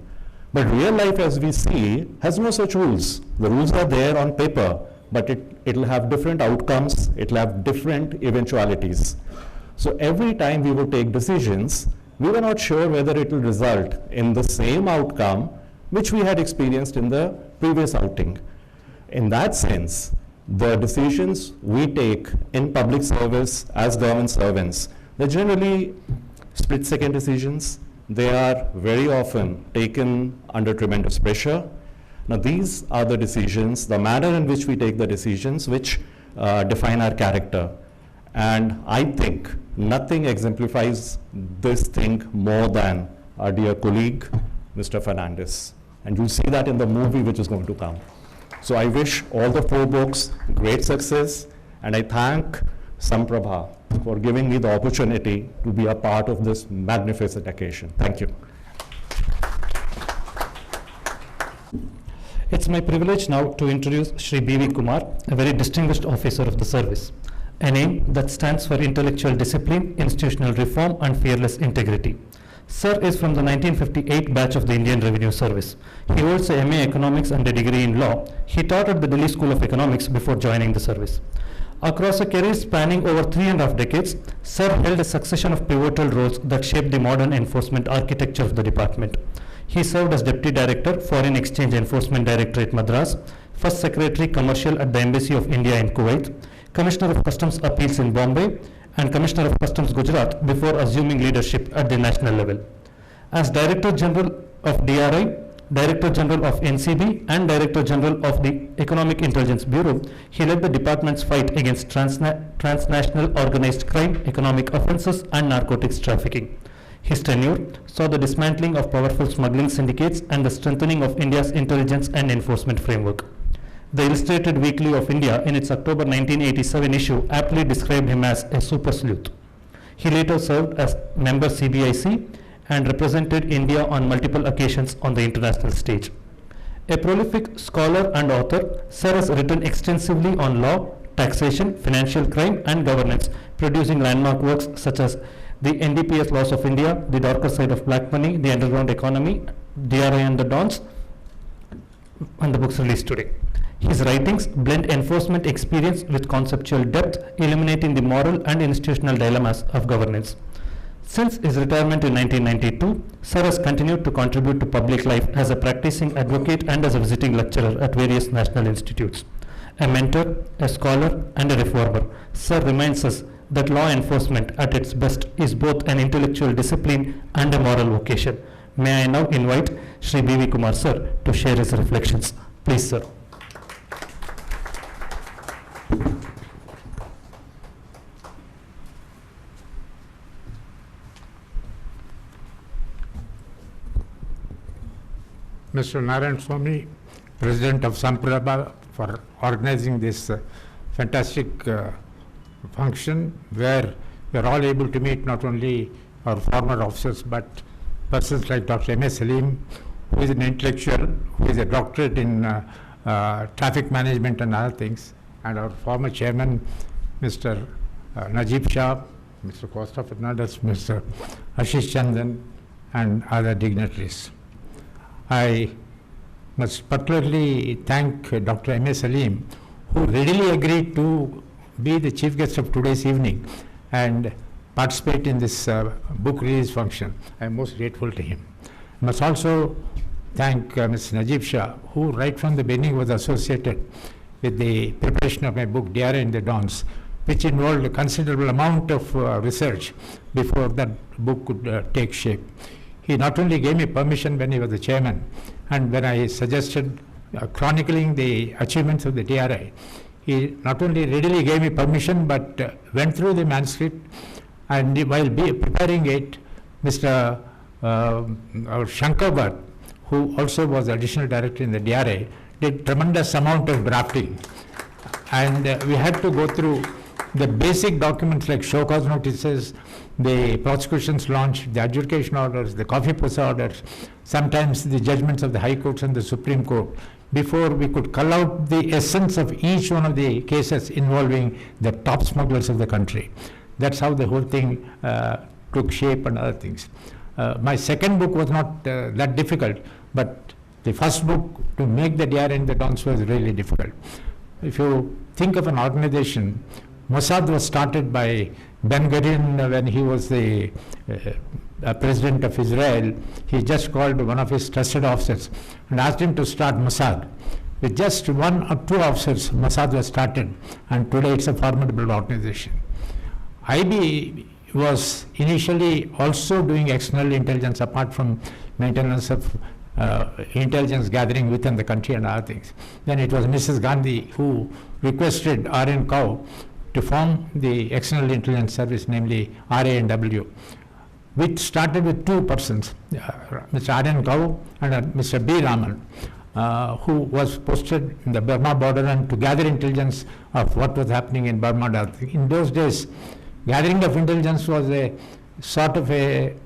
But real life, as we see, has no such rules. The rules are there on paper, but it'll have different outcomes, it'll have different eventualities. So every time we would take decisions, we were not sure whether it will result in the same outcome which we had experienced in the previous outing. In that sense, the decisions we take in public service as government servants, they're generally split-second decisions. They are very often taken under tremendous pressure. Now these are the decisions, the manner in which we take the decisions, which define our character. And I think nothing exemplifies this thing more than our dear colleague, Mr. Fernandez. And you'll see that in the movie which is going to come. So I wish all the 4 books great success, and I thank Sampraভা for giving me the opportunity to be a part of this magnificent occasion. Thank you. It's my privilege now to introduce Shri B.V. Kumar, a very distinguished officer of the service, a name that stands for intellectual discipline, institutional reform, and fearless integrity. Sir is from the 1958 batch of the Indian Revenue Service. He holds a MA Economics and a degree in law. He taught at the Delhi School of Economics before joining the service. Across a career spanning over 3.5 decades, Sir held a succession of pivotal roles that shaped the modern enforcement architecture of the department. He served as Deputy Director, Foreign Exchange Enforcement Directorate, Madras, First Secretary Commercial at the Embassy of India in Kuwait, Commissioner of Customs Appeals in Bombay, and Commissioner of Customs Gujarat before assuming leadership at the national level. As Director General of DRI, Director General of NCB, and Director General of the Economic Intelligence Bureau, he led the department's fight against transnational organized crime, economic offences, and narcotics trafficking. His tenure saw the dismantling of powerful smuggling syndicates and the strengthening of India's intelligence and enforcement framework. The Illustrated Weekly of India, in its October 1987 issue, aptly described him as a super sleuth. He later served as member CBIC and represented India on multiple occasions on the international stage. A prolific scholar and author, Sir has written extensively on law, taxation, financial crime, and governance, producing landmark works such as The NDPS Laws of India, The Darker Side of Black Money, The Underground Economy, DRI and the Dons, and the books released today. His writings blend enforcement experience with conceptual depth, illuminating the moral and institutional dilemmas of governance. Since his retirement in 1992, Sir has continued to contribute to public life as a practicing advocate and as a visiting lecturer at various national institutes. A mentor, a scholar, and a reformer, Sir reminds us that law enforcement at its best is both an intellectual discipline and a moral vocation. May I now invite Shri B.V. Kumar Sir to share his reflections. Please, sir. Mr. Narayan Swamy, President of Sampraভা, for organizing this fantastic function where we are all able to meet not only our former officers but persons like Dr. M.A. Salim, who is an intellectual, who is a doctorate in traffic management and other things, and our former chairman, Mr. Najib Shah, Mr. Costa Fernandez, Mr. Ashish Chandan, and other dignitaries. I must particularly thank Dr. M.A. Salim, who readily agreed to be the chief guest of today's evening and participate in this book release function. I am most grateful to him. I must also thank Mr. Najib Shah, who right from the beginning was associated with the preparation of my book, Diarra in the Dawns, which involved a considerable amount of research before that book could take shape. He not only gave me permission when he was the chairman, and when I suggested chronicling the achievements of the DRI, he not only readily gave me permission, but went through the manuscript, and while preparing it, Mr. Shankar Bhatt, who also was additional director in the DRI, did tremendous amount of drafting. And we had to go through the basic documents like show cause notices, the prosecution's launch, the adjudication orders, the coffee press orders, sometimes the judgments of the High Courts and the Supreme Court, before we could cull out the essence of each one of the cases involving the top smugglers of the country. That's how the whole thing took shape and other things. My second book was not that difficult, but the first book to make the Diarra in the Dawns was really difficult. If you think of an organization, Mossad was started by Bengaluru when he was the president of Israel. He just called one of his trusted officers and asked him to start Mossad. With just 1 or 2 officers, Mossad was started, and today it's a formidable organization. IB was initially also doing external intelligence apart from maintenance of intelligence gathering within the country and other things. Then it was Mrs. Gandhi who requested R.N. Cow to form the external intelligence service, namely RANW, which started with 2 persons, Mr. R.N. Cow and Mr. B. Raman, who was posted in the Burma border and to gather intelligence of what was happening in Burma. In those days, gathering of intelligence was a sort of a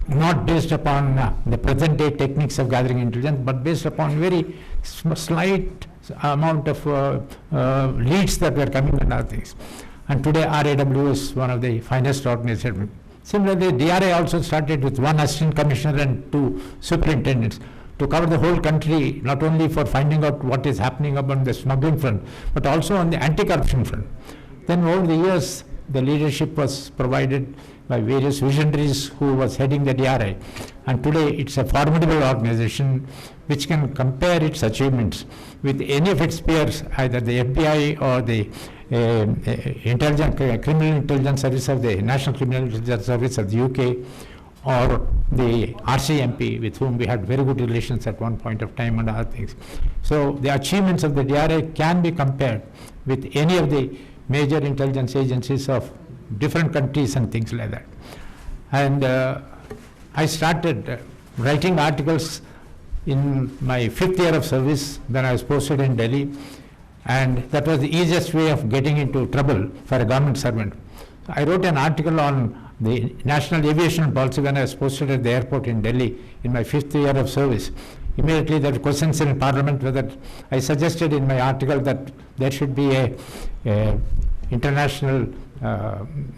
not based upon the present day techniques of gathering intelligence, but based upon very slight amount of leads that were coming and other things. And today RAW is one of the finest organizations. Similarly, DRI also started with 1 assistant commissioner and 2 superintendents to cover the whole country, not only for finding out what is happening upon the smuggling front, but also on the anti-corruption front. Then over the years, the leadership was provided by various visionaries who was heading the DRI, and today it's a formidable organization which can compare its achievements with any of its peers, either the FBI or the Criminal Intelligence Service of the National Criminal Intelligence Service of the UK, or the RCMP, with whom we had very good relations at one point of time and other things. So the achievements of the DRI can be compared with any of the major intelligence agencies of different countries and things like that. And I started writing articles in my 5th year of service when I was posted in Delhi, and that was the easiest way of getting into trouble for a government servant. I wrote an article on the national aviation policy when I was posted at the airport in Delhi in my 5th year of service. Immediately there were questions in Parliament whether I suggested in my article that there should be a international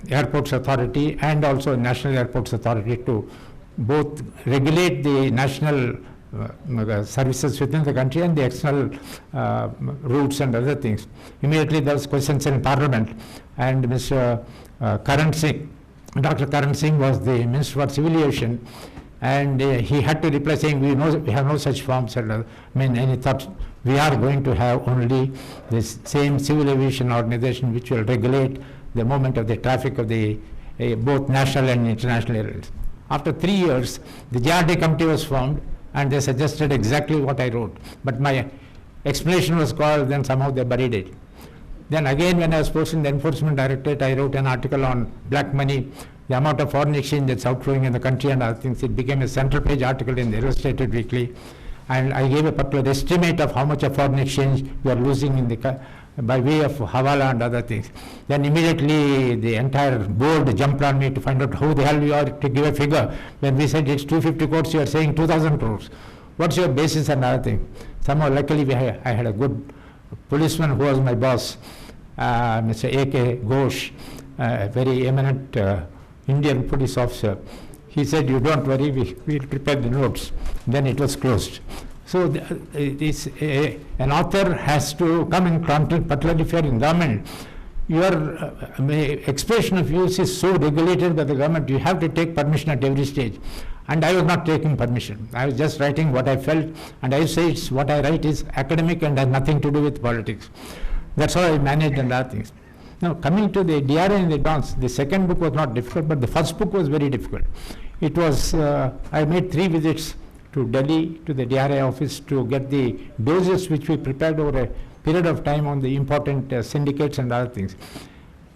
airports authority and also a national airports authority to both regulate the national services within the country and the external routes and other things. Immediately there was questions in Parliament, and Mr. Karan Singh, Dr. Karan Singh was the Minister for Civil Aviation, and he had to reply saying we have no such forms. And he thought we are going to have only this same civil aviation organization which will regulate the movement of the traffic of the both national and international airlines. After 3 years, the JRD committee was formed, and they suggested exactly what I wrote. But my explanation was called, then somehow they buried it. Then again, when I was posted in the Enforcement Directorate, I wrote an article on black money, the amount of foreign exchange that's outflowing in the country and other things. It became a central page article in the Illustrated Weekly. And I gave a particular estimate of how much of foreign exchange we are losing in the by way of Hawala and other things. Then immediately the entire board jumped on me to find out how the hell you are to give a figure. When we said it's 250 crores, you are saying 2,000 crores. What's your basis and other thing? Somehow luckily I had a good policeman who was my boss, Mr. A.K. Ghosh, a very eminent Indian police officer. He said, "You don't worry, we'll prepare the notes." Then it was closed. So an author has to come in contact, particularly if you are in government. Your expression of views is so regulated by the government, you have to take permission at every stage. And I was not taking permission. I was just writing what I felt, and I say it's what I write is academic and has nothing to do with politics. That's how I managed and other things. Now, coming to the DRA and the dons, the second book was not difficult, but the first book was very difficult. It was, I made 3 visits to Delhi, to the DRA office, to get the doses which we prepared over a period of time on the important syndicates and other things.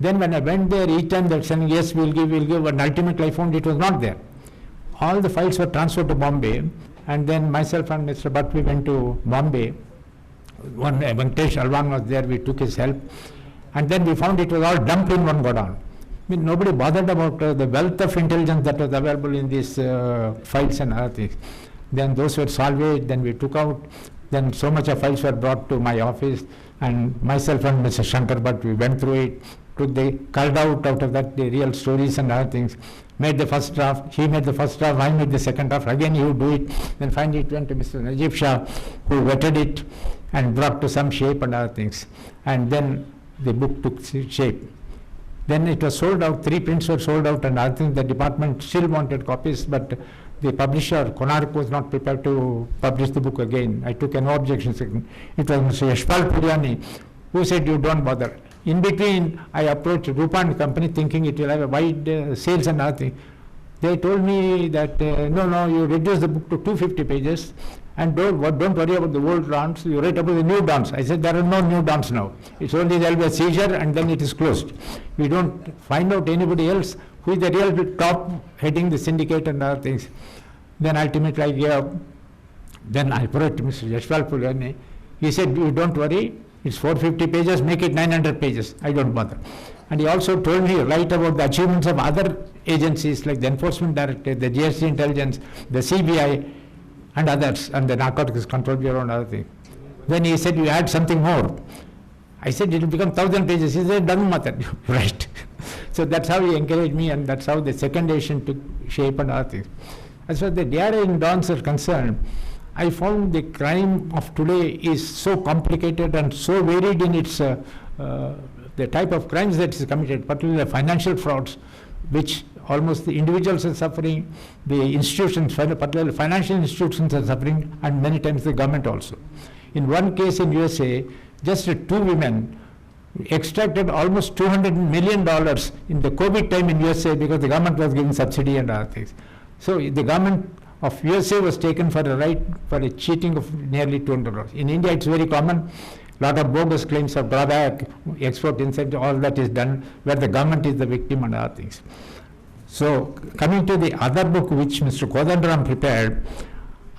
Then when I went there, each time they were saying, yes, we'll give, and ultimately I found it was not there. All the files were transferred to Bombay, and then myself and Mr. Bhatt, we went to Bombay. One Venkatesh Alwan was there, we took his help, and then we found it was all dumped in one godown. I mean, nobody bothered about the wealth of intelligence that was available in these files and other things. Then those were salvaged, then we took out, then so much of files were brought to my office, and myself and Mr. Shankar Bhatt, we went through it, culled out of that the real stories and other things, made the first draft, he made the first draft, I made the second draft, again he would do it, then finally it went to Mr. Najib Shah, who vetted it and brought to some shape and other things, and then the book took shape. Then it was sold out, 3 prints were sold out, and I think the department still wanted copies, but the publisher, Konark, was not prepared to publish the book again. I took an objection. It was Mr. Yashpal Puryani who said, you don't bother. In between, I approached Rupa and Company thinking it will have a wide sales and other thing. They told me that, no, you reduce the book to 250 pages and don't worry about the old dons, you write about the new dons. I said, there are no new dons now. It's only there will be a seizure and then it is closed. We don't find out anybody else who is the real top heading the syndicate and other things. Then ultimately I gave up. Then I approached Mr. Yashpal Puryani. He said, you don't worry, it's 450 pages, make it 900 pages. I don't bother. And he also told me, write about the achievements of other agencies like the Enforcement Directorate, the GST Intelligence, the CBI, and others, and the Narcotics Control Bureau and other things. Then he said, you add something more. I said, it will become 1,000 pages. He said, doesn't matter, right. So that's how he encouraged me, and that's how the second edition took shape and other things. As far as the DRA and dons are concerned, I found the crime of today is so complicated and so varied in its the type of crimes that is committed, particularly financial frauds, which almost the individuals are suffering, the institutions, particularly financial institutions are suffering, and many times the government also. In one case in USA, just 2 women extracted almost $200 million in the COVID time in USA because the government was giving subsidy and other things. So the government of USA was taken for a cheating of nearly $200. In India, it's very common. A lot of bogus claims of drawback, export incentive, all that is done where the government is the victim and other things. So coming to the other book which Mr. Kodandaram prepared,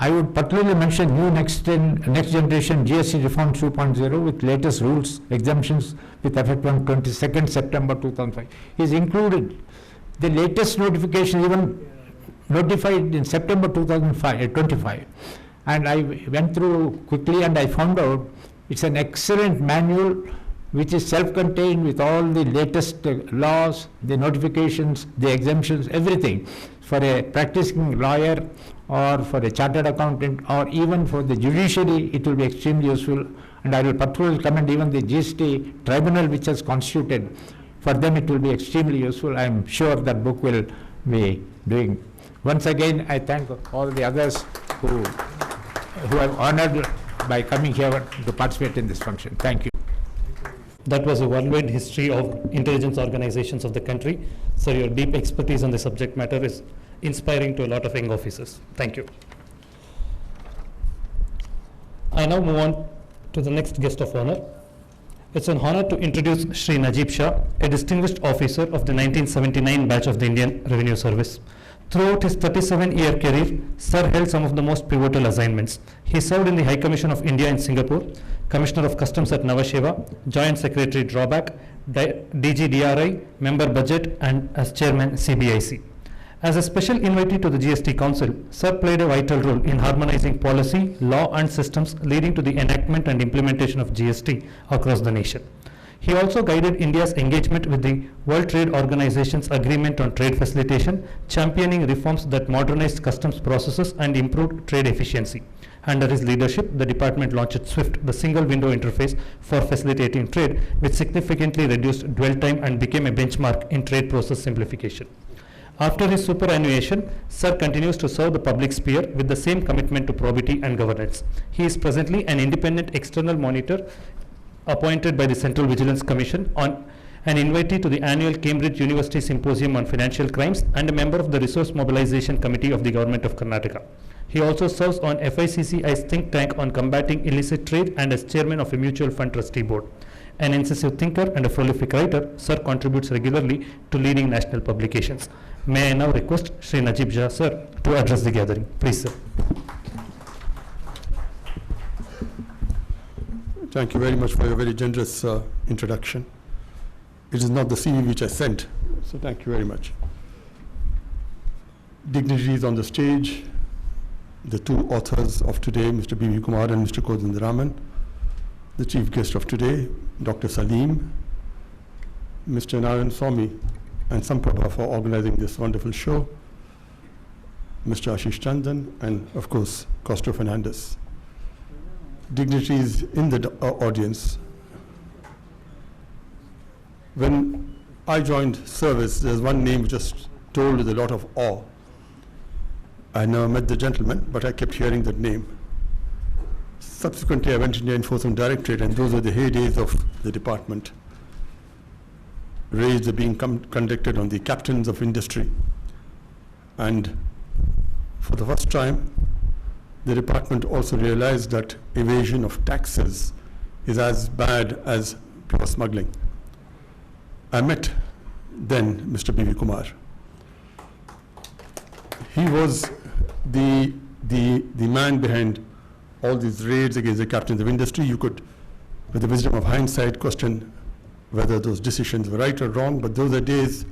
I would particularly mention new next generation GST reform 2.0 with latest rules, exemptions with effect on 22nd September 2005. He's included the latest notification, even notified in September 2025. And I went through quickly and I found out it's an excellent manual which is self-contained with all the latest laws, the notifications, the exemptions, everything. For a practicing lawyer or for a chartered accountant or even for the judiciary, it will be extremely useful. And I will particularly commend even the GST tribunal which has constituted. For them it will be extremely useful. I am sure that book will be doing. Once again, I thank all the others who have honored by coming here to participate in this function. Thank you. That was a worldwide history of intelligence organizations of the country. So your deep expertise on the subject matter is inspiring to a lot of young officers. Thank you. I now move on to the next guest of honor. It's an honor to introduce Shri Najib Shah, a distinguished officer of the 1979 batch of the Indian Revenue Service. Throughout his 37-year career, Sir held some of the most pivotal assignments. He served in the High Commission of India in Singapore, Commissioner of Customs at Navasheva, Joint Secretary Drawback, DG DRI, Member Budget, and as Chairman CBIC. As a special invitee to the GST Council, Sir played a vital role in harmonizing policy, law and systems leading to the enactment and implementation of GST across the nation. He also guided India's engagement with the World Trade Organization's Agreement on Trade Facilitation, championing reforms that modernized customs processes and improved trade efficiency. Under his leadership, the department launched SWIFT, the single window interface for facilitating trade, which significantly reduced dwell time and became a benchmark in trade process simplification. After his superannuation, Sir continues to serve the public sphere with the same commitment to probity and governance. He is presently an independent external monitor appointed by the Central Vigilance Commission, on an invitee to the annual Cambridge University Symposium on Financial Crimes, and a member of the Resource Mobilization Committee of the Government of Karnataka. He also serves on FICCI's think tank on combating illicit trade and as chairman of a mutual fund trustee board. An incisive thinker and a prolific writer, Sir contributes regularly to leading national publications. May I now request Shri Najib Jha Sir to address the gathering. Please, sir. Thank you very much for your very generous introduction. It is not the CV which I sent, so thank you very much. Dignitaries on the stage, the two authors of today, Mr. B.V. Kumar and Mr. Kodindaraman, the chief guest of today, Dr. Salim, Mr. Narayan Swami, and Sampraভা for organizing this wonderful show, Mr. Ashish Chandan, and of course, Costa Fernandez. Dignitaries in the audience. When I joined service, there's one name which was told with a lot of awe. I never met the gentleman, but I kept hearing that name. Subsequently, I went into the Enforcement Directorate, and those were the heydays of the department. Raids are being conducted on the captains of industry. And for the first time, the department also realized that evasion of taxes is as bad as pure smuggling. I met then Mr. B.V. Kumar. He was the man behind all these raids against the captains of industry. You could, with the wisdom of hindsight, question whether those decisions were right or wrong, but those are days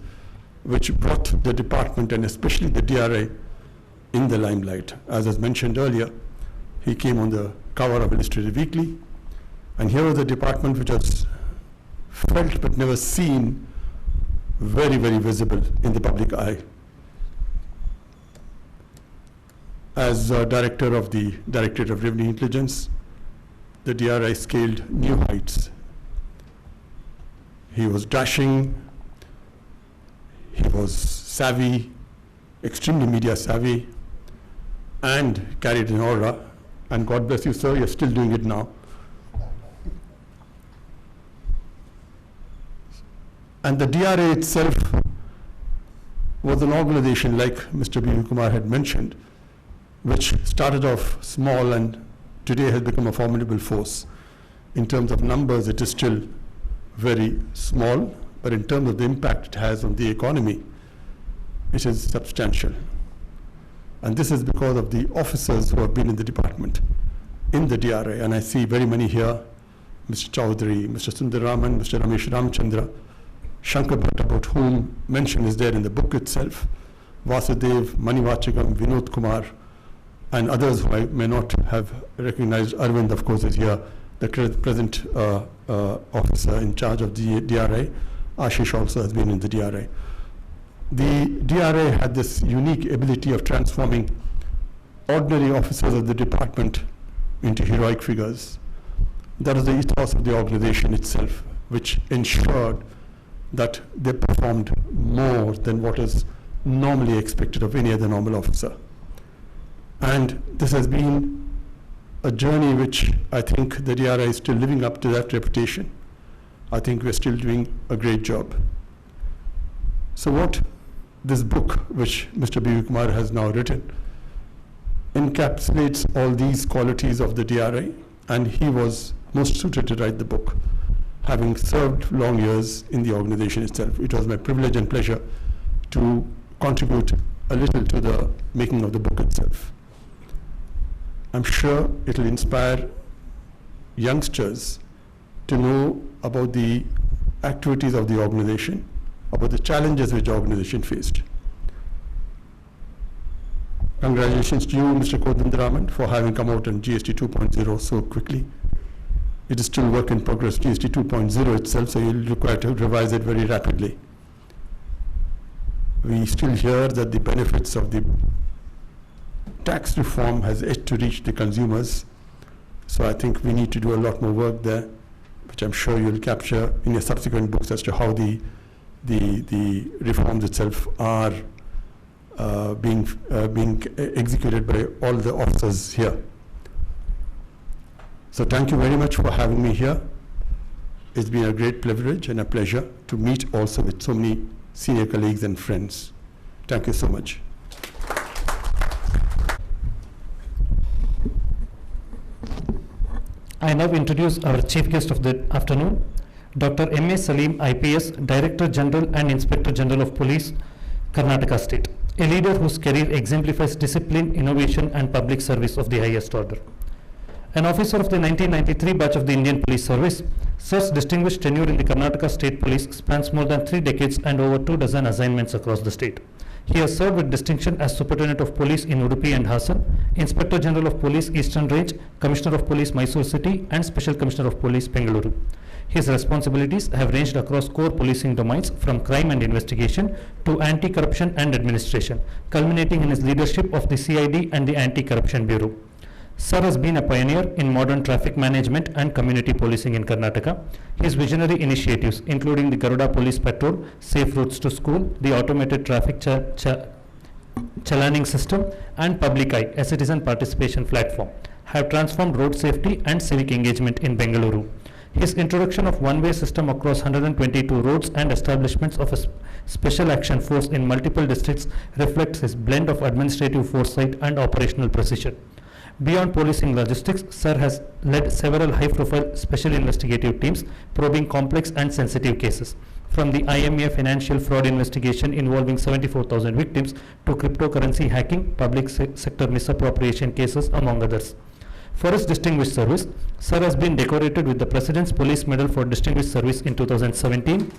which brought the department and especially the DRA in the limelight. As was mentioned earlier, he came on the cover of Illustrated Weekly, and here was a department which was felt but never seen, very, very visible in the public eye. As director of the Directorate of Revenue Intelligence, the DRI scaled new heights. He was dashing, he was savvy, extremely media savvy, and carried an aura. And God bless you, sir, you're still doing it now. And the DRA itself was an organization, like Mr. B.V. Kumar had mentioned, which started off small and today has become a formidable force. In terms of numbers, it is still very small, but in terms of the impact it has on the economy, it is substantial. And this is because of the officers who have been in the department, in the DRA, and I see very many here, Mr. Chowdhury, Mr. Sundaraman, Mr. Ramesh Ramchandra, Shankar Bhatt, about whom mention is there in the book itself, Vasudev, Manivachagam, Vinod Kumar, and others who I may not have recognized. Arvind, of course, is here, the present officer in charge of the DRA. Ashish also has been in the DRA. The DRA had this unique ability of transforming ordinary officers of the department into heroic figures. That is the ethos of the organization itself, which ensured that they performed more than what is normally expected of any other normal officer. And this has been a journey which I think the DRI is still living up to that reputation. I think we're still doing a great job. So what this book, which Mr. B.V. Kumar has now written, encapsulates all these qualities of the DRA, and he was most suited to write the book, having served long years in the organization itself. It was my privilege and pleasure to contribute a little to the making of the book itself. I'm sure it will inspire youngsters to know about the activities of the organization, about the challenges which the organization faced. Congratulations to you, Mr. Kodindaraman, for having come out on GST 2.0 so quickly. it is still work in progress, GST 2.0 itself, so you'll require to revise it very rapidly. We still hear that the benefits of the tax reform has yet to reach the consumers. So I think we need to do a lot more work there, which I'm sure you'll capture in your subsequent books as to how the reforms itself are being executed by all the officers here. So thank you very much for having me here. It's been a great privilege and a pleasure to meet also with so many senior colleagues and friends. Thank you so much. I now introduce our chief guest of the afternoon, Dr. M.A. Salim, IPS, Director General and Inspector General of Police, Karnataka State, a leader whose career exemplifies discipline, innovation and public service of the highest order. An officer of the 1993 batch of the Indian Police Service, Sir's distinguished tenure in the Karnataka State Police spans more than 3 decades and over 24 assignments across the state. He has served with distinction as Superintendent of Police in Udupi and Hassan, Inspector General of Police Eastern Range, Commissioner of Police Mysore City and Special Commissioner of Police Bengaluru. His responsibilities have ranged across core policing domains from crime and investigation to anti-corruption and administration, culminating in his leadership of the CID and the Anti-Corruption Bureau. Sir has been a pioneer in modern traffic management and community policing in Karnataka. His visionary initiatives, including the Garuda Police Patrol, Safe Routes to School, the automated traffic chalaning system, and Public Eye, a citizen participation platform, have transformed road safety and civic engagement in Bengaluru. His introduction of one-way system across 122 roads and establishments of a special action force in multiple districts reflects his blend of administrative foresight and operational precision. Beyond policing logistics, Sir has led several high-profile special investigative teams probing complex and sensitive cases, from the IMA financial fraud investigation involving 74,000 victims to cryptocurrency hacking, public sector misappropriation cases, among others. For his distinguished service, Sir has been decorated with the President's Police Medal for Distinguished Service in 2017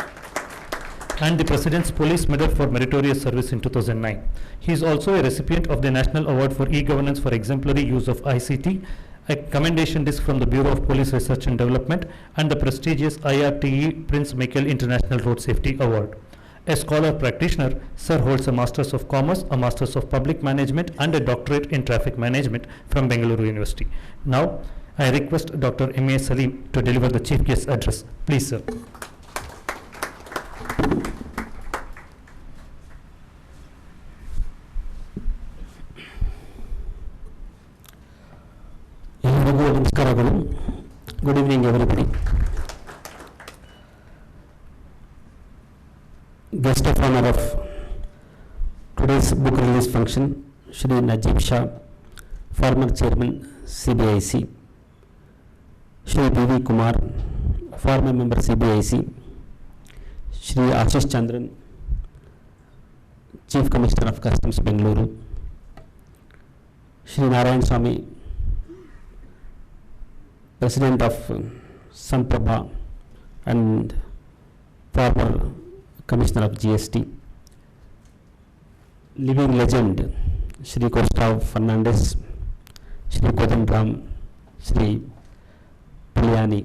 and the President's Police Medal for Meritorious Service in 2009. He is also a recipient of the National Award for E-Governance for Exemplary Use of ICT, a commendation disc from the Bureau of Police Research and Development, and the prestigious IRTE Prince Michael International Road Safety Award. A scholar practitioner, Sir holds a Masters of Commerce, a Masters of Public Management, and a doctorate in Traffic Management from Bengaluru University. Now, I request Dr. M.A. Salim to deliver the Chief Guest address. Please, sir. Good evening, everybody. Guest of honor of today's book release function, Shri Najib Shah, former chairman CBIC, Shri B.V. Kumar, former member CBIC, Shri Ashish Chandran, Chief Commissioner of Customs, Bengaluru, Shri Narayan Swami, President of Sampravna and former Commissioner of GST, living legend Shri Gustav Fernandez, Shri Kodandram, Shri Puliani,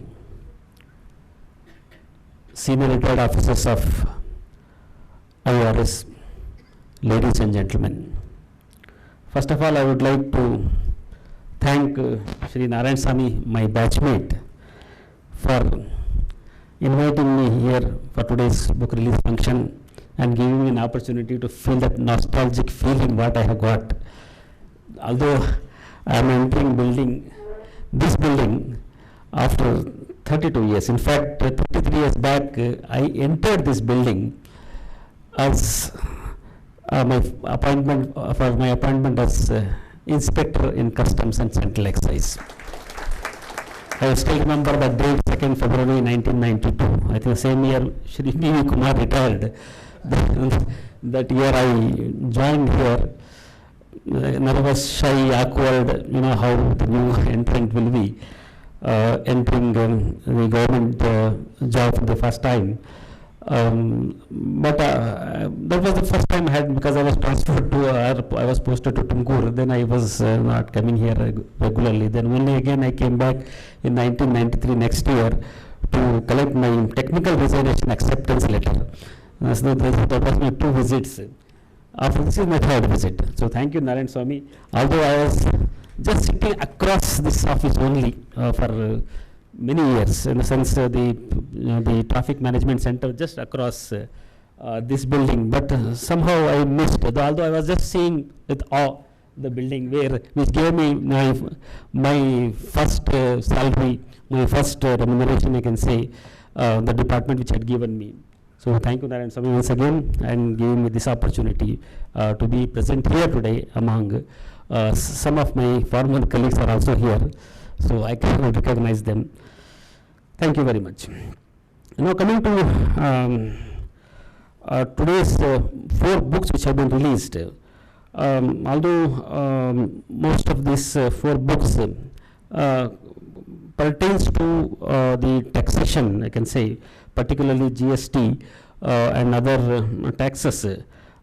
senior retired officers of IRS, ladies and gentlemen. First of all, I would like to thank Shri Narayan Swami, my batchmate, for inviting me here for today's book release function and giving me an opportunity to feel that nostalgic feeling what I have got. Although I am entering this building after 32 years. In fact, 33 years back, I entered this building as my appointment as Inspector in Customs and Central Excise. I still remember the date, 2nd February 1992. I think the same year Shri B.V. Kumar retired. That year I joined here, nervous, shy, awkward, you know how the new entrant will be, entering the government job for the first time. But that was the first time I had, because I was transferred to, I was posted to Tumkur, then I was not coming here regularly. Then only again I came back in 1993 next year to collect my technical resignation acceptance letter. So that was my 2 visits. After this is my 3rd visit. So thank you, Narayan Swami. Although I was just sitting across this office only for many years, in the sense the traffic management center just across this building, but somehow I missed, although I was just seeing with awe the building which gave me my first salary, my first remuneration, I can say, the department which had given me. So thank you, Narayan Swami, once again, and giving me this opportunity to be present here today among some of my former colleagues are also here, so I can recognize them. Thank you very much. Now coming to today's 4 books which have been released. Although most of these 4 books pertains to the taxation, I can say, particularly GST and other taxes.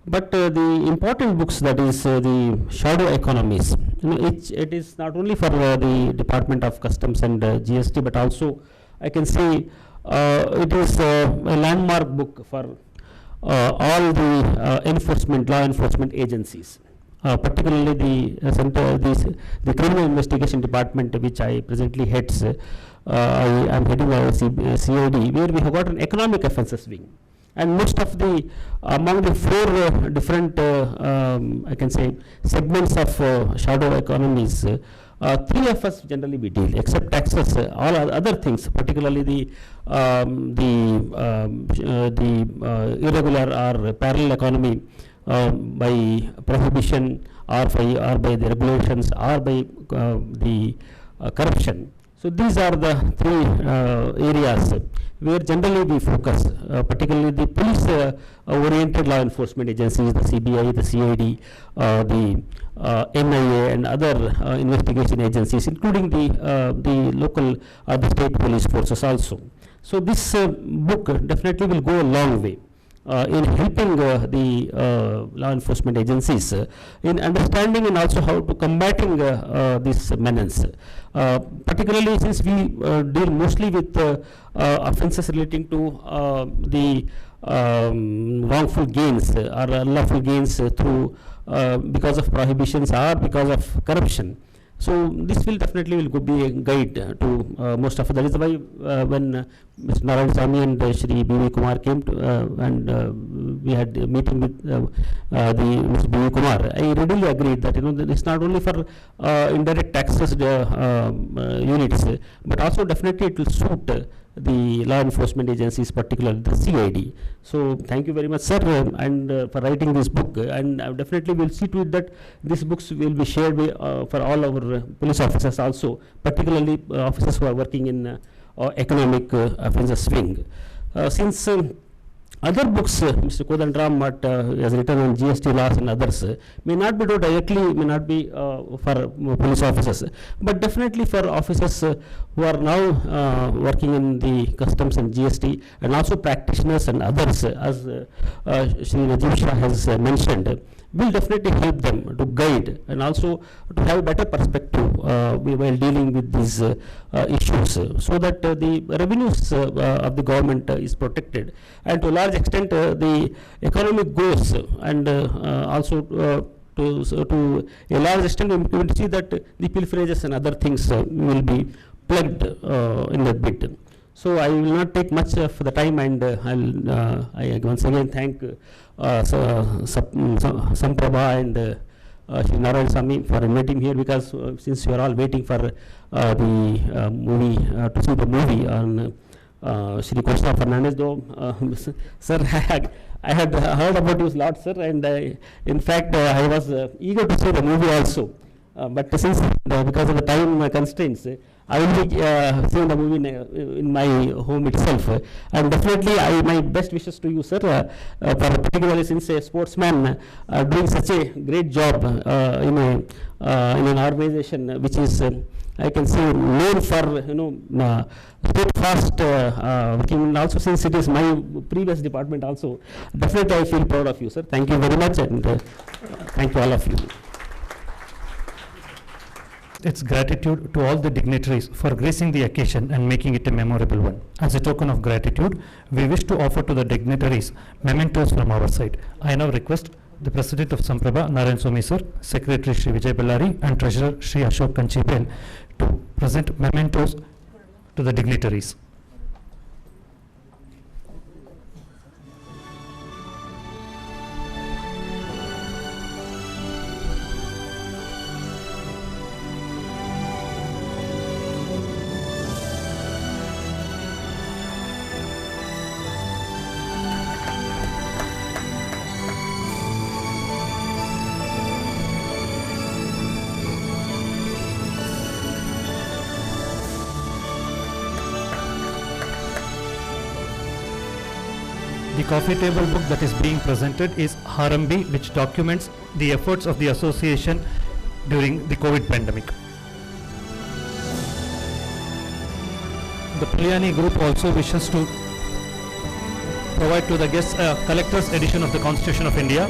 But the important books, that is the shadow economies, it is not only for the Department of Customs and GST, but also I can say it is a landmark book for all the law enforcement agencies, particularly the Criminal Investigation Department, which I presently heads. I am heading our CID, where we have got an economic offences wing. And most of among the 4 different, I can say, segments of shadow economies, 3 of us generally we deal, except taxes, all other things, particularly the irregular or parallel economy by prohibition or by the regulations or by the corruption. So these are the 3 areas where generally we focus, particularly the police oriented law enforcement agencies, the CBI, the CID, the NIA and other investigation agencies, including the local or the state police forces also. So this book definitely will go a long way in helping the law enforcement agencies in understanding and also how to combating this menace. Particularly since we deal mostly with offences relating to the wrongful gains or unlawful gains through because of prohibitions or because of corruption. So this will definitely be a guide to most of it. That is why when Mr. Narayan Swami and Shri B.V. Kumar came to, and we had a meeting with the Mr. B.V. Kumar, I readily agreed that it's not only for indirect taxes units, but also definitely it will suit the law enforcement agencies, particularly the CID. So thank you very much, sir, and for writing this book, and definitely we'll see to it that these books will be shared for all our police officers also, particularly officers who are working in economic offences wing. Since other books, Mr. Kodandram has written on GST laws and others, may not be directly, may not be for police officers, but definitely for officers who are now working in the customs and GST, and also practitioners and others, as Shri Rajiv Shah has mentioned, will definitely help them to guide and also to have a better perspective while dealing with these issues, so that the revenues of the government is protected, and to a large extent the economic goals, and also to a large extent we will see that the pilferages and other things will be plugged in the bit. So I will not take much of the time, and I once again thank Sampraভна and Shri Narayan Swami for inviting me here, because since you are all waiting for the movie, to see the movie on Shri Krishna Fernandez, though, sir, I had heard about you a lot, sir, and in fact I was eager to see the movie also. But since because of the time constraints, I will be seeing the movie in my home itself, and definitely my best wishes to you, sir, particularly since a sportsman doing such a great job in an organization which is I can say known for, steadfast working, and also since it is my previous department also, definitely I feel proud of you, sir. Thank you very much, and thank you all of you. Its gratitude to all the dignitaries for gracing the occasion and making it a memorable one. As a token of gratitude, we wish to offer to the dignitaries mementos from our side. I now request the President of Sampraभा, Narayan Swamy sir, Secretary Shri Vijay Bellari, and Treasurer Shri Ashok Kanchibel to present mementos to the dignitaries. The coffee table book that is being presented is Harambi, which documents the efforts of the association during the COVID pandemic. The Paliani group also wishes to provide to the guests a collector's edition of the Constitution of India.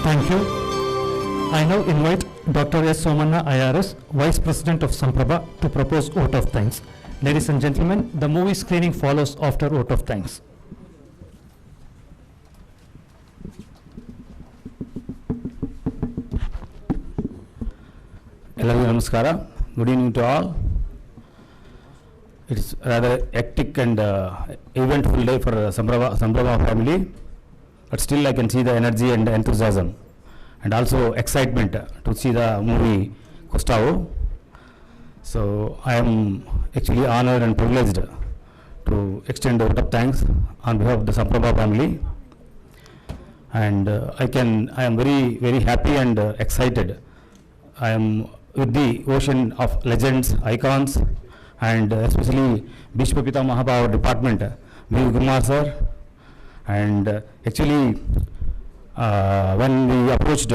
Thank you. I now invite Dr. S. Somanna IRS, Vice President of Samprabha, to propose vote of thanks. Ladies and gentlemen, the movie screening follows after vote of thanks. ಎಲ್ಲರಿಗೂ ನಮಸ್ಕಾರ. Good evening to all. It is rather hectic and eventful day for Samprawa family, but still I can see the energy and enthusiasm and also excitement to see the movie Gustavo. So I am actually honored and privileged to extend a vote of thanks on behalf of the Samprawa family, and I am very happy and excited. I am with the ocean of legends, icons, and especially Bhishma Pitamaha our department, V. Kumar sir, and actually when we approached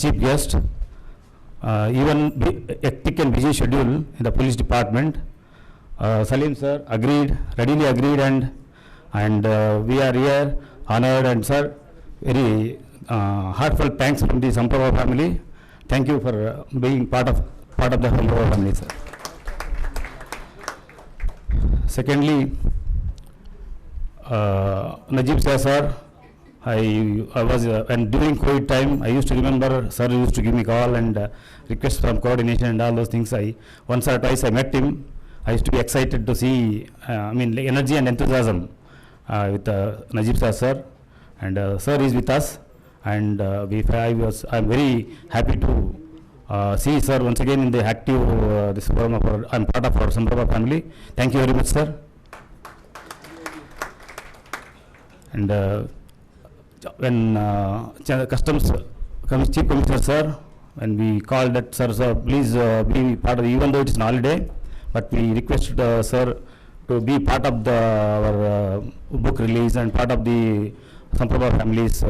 chief guest, even hectic and busy schedule in the police department, Salim sir readily agreed, and we are here honored, and sir, very heartfelt thanks from the Samprawa family. Thank you for being part of the Samprawa family, sir. Secondly, Najib sir, I was and during COVID time, I used to remember sir used to give me call and request from coordination and all those things. Once or twice I met him. I used to be excited to see, like energy and enthusiasm with Najib sir, and sir is with us, and I am very happy to see sir once again in the active this forum of I am part of our Samprawa family. Thank you very much, sir. And when customs chief commissioner sir, when we called that sir please be part of even though it is an holiday, but we requested sir to be part of our book release and part of the Samprawa family's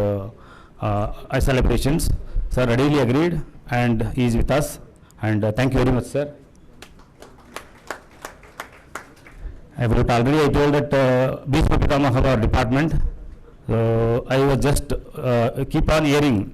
celebrations. Sir readily agreed and he is with us, and thank you very much, sir. I told that Bhishma Pitamaha our department. I was just keep on hearing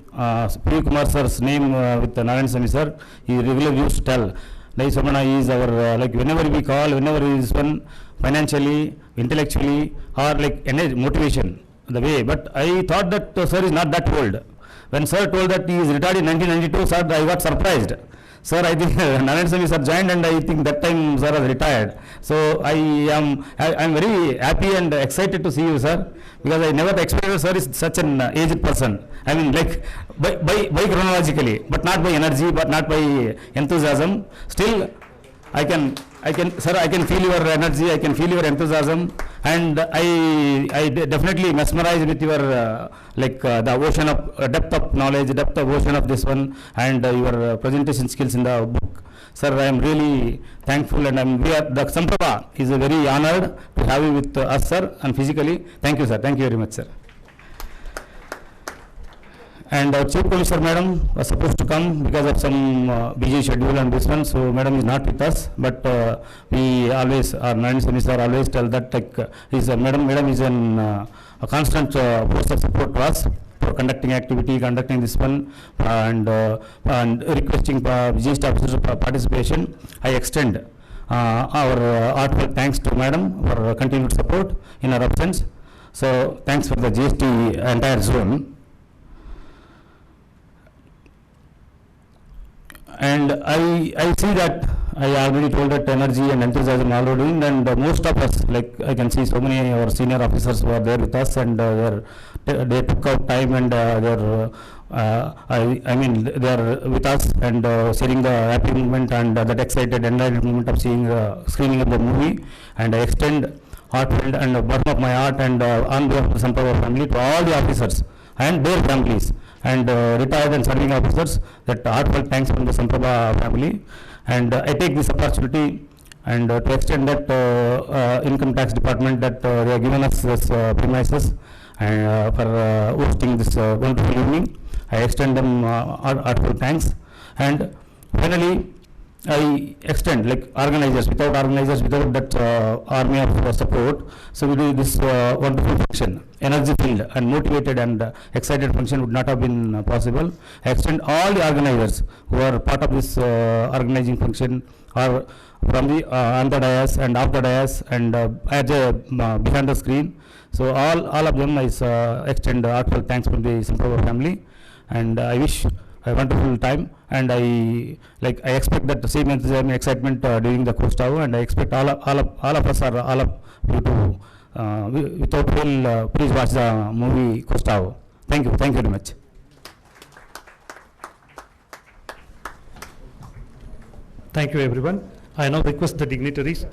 P. Kumar sir's name with Narayan Swami sir. He regularly used to tell, like Somana is our like whenever we call, whenever he is one financially, intellectually, or like energy, motivation, the way. But I thought that sir is not that old. When sir told that he is retired in 1992, sir, I got surprised. Sir, I think Narayan Swami sir joined, and I think that time sir was retired. So I am very happy and excited to see you, sir, because I never expected sir is such an aged person. I mean, like by chronologically, but not by energy, but not by enthusiasm. Still, I can, sir, I can feel your energy, I can feel your enthusiasm, and I definitely mesmerized with your the ocean of depth of knowledge, depth of ocean of this one, and your presentation skills in the book. Sir, I am really thankful, and the Samprava is very honored to have you with us, sir, and physically. Thank you, sir. Thank you very much, sir. And our Chief Commissioner Madam was supposed to come because of some busy schedule on this one, so Madam is not with us. But we always, our Narayan Swami sir always tell that Madam is a constant force of support to us for conducting activity, conducting this one, and requesting GST officers participation. I extend our heartfelt thanks to Madam for continued support in our absence. So thanks for the GST entire zone. And I see that I already told that energy and enthusiasm already, and most of us, like I can see so many our senior officers who are there with us, and they took out time, and they are with us and sharing the happy moment and that excited enlightened moment of seeing screening of the movie. And I extend heartfelt and bottom of my heart and on behalf of the Samprawa family to all the officers and their families and retired and serving officers, that heartfelt thanks from the Samprava family. And I take this opportunity and to extend that income tax department that they have given us this premises and for hosting this wonderful evening. I extend them heartfelt thanks. And finally, I extend, like organizers, without that army of support, so we do this wonderful function, energy filled and motivated and excited function would not have been possible. I extend all the organizers who are part of this organizing function, or from the on the dais and off the dais and behind the screen. So all of them I extend heartfelt thanks from the Samprav family, and I wish a wonderful time, and I expect that the same enthusiasm and excitement during the Kostau, and I expect all of us or all of you to without fail please watch the movie Kostau. Thank you very much. Thank you, everyone. I now request the dignitaries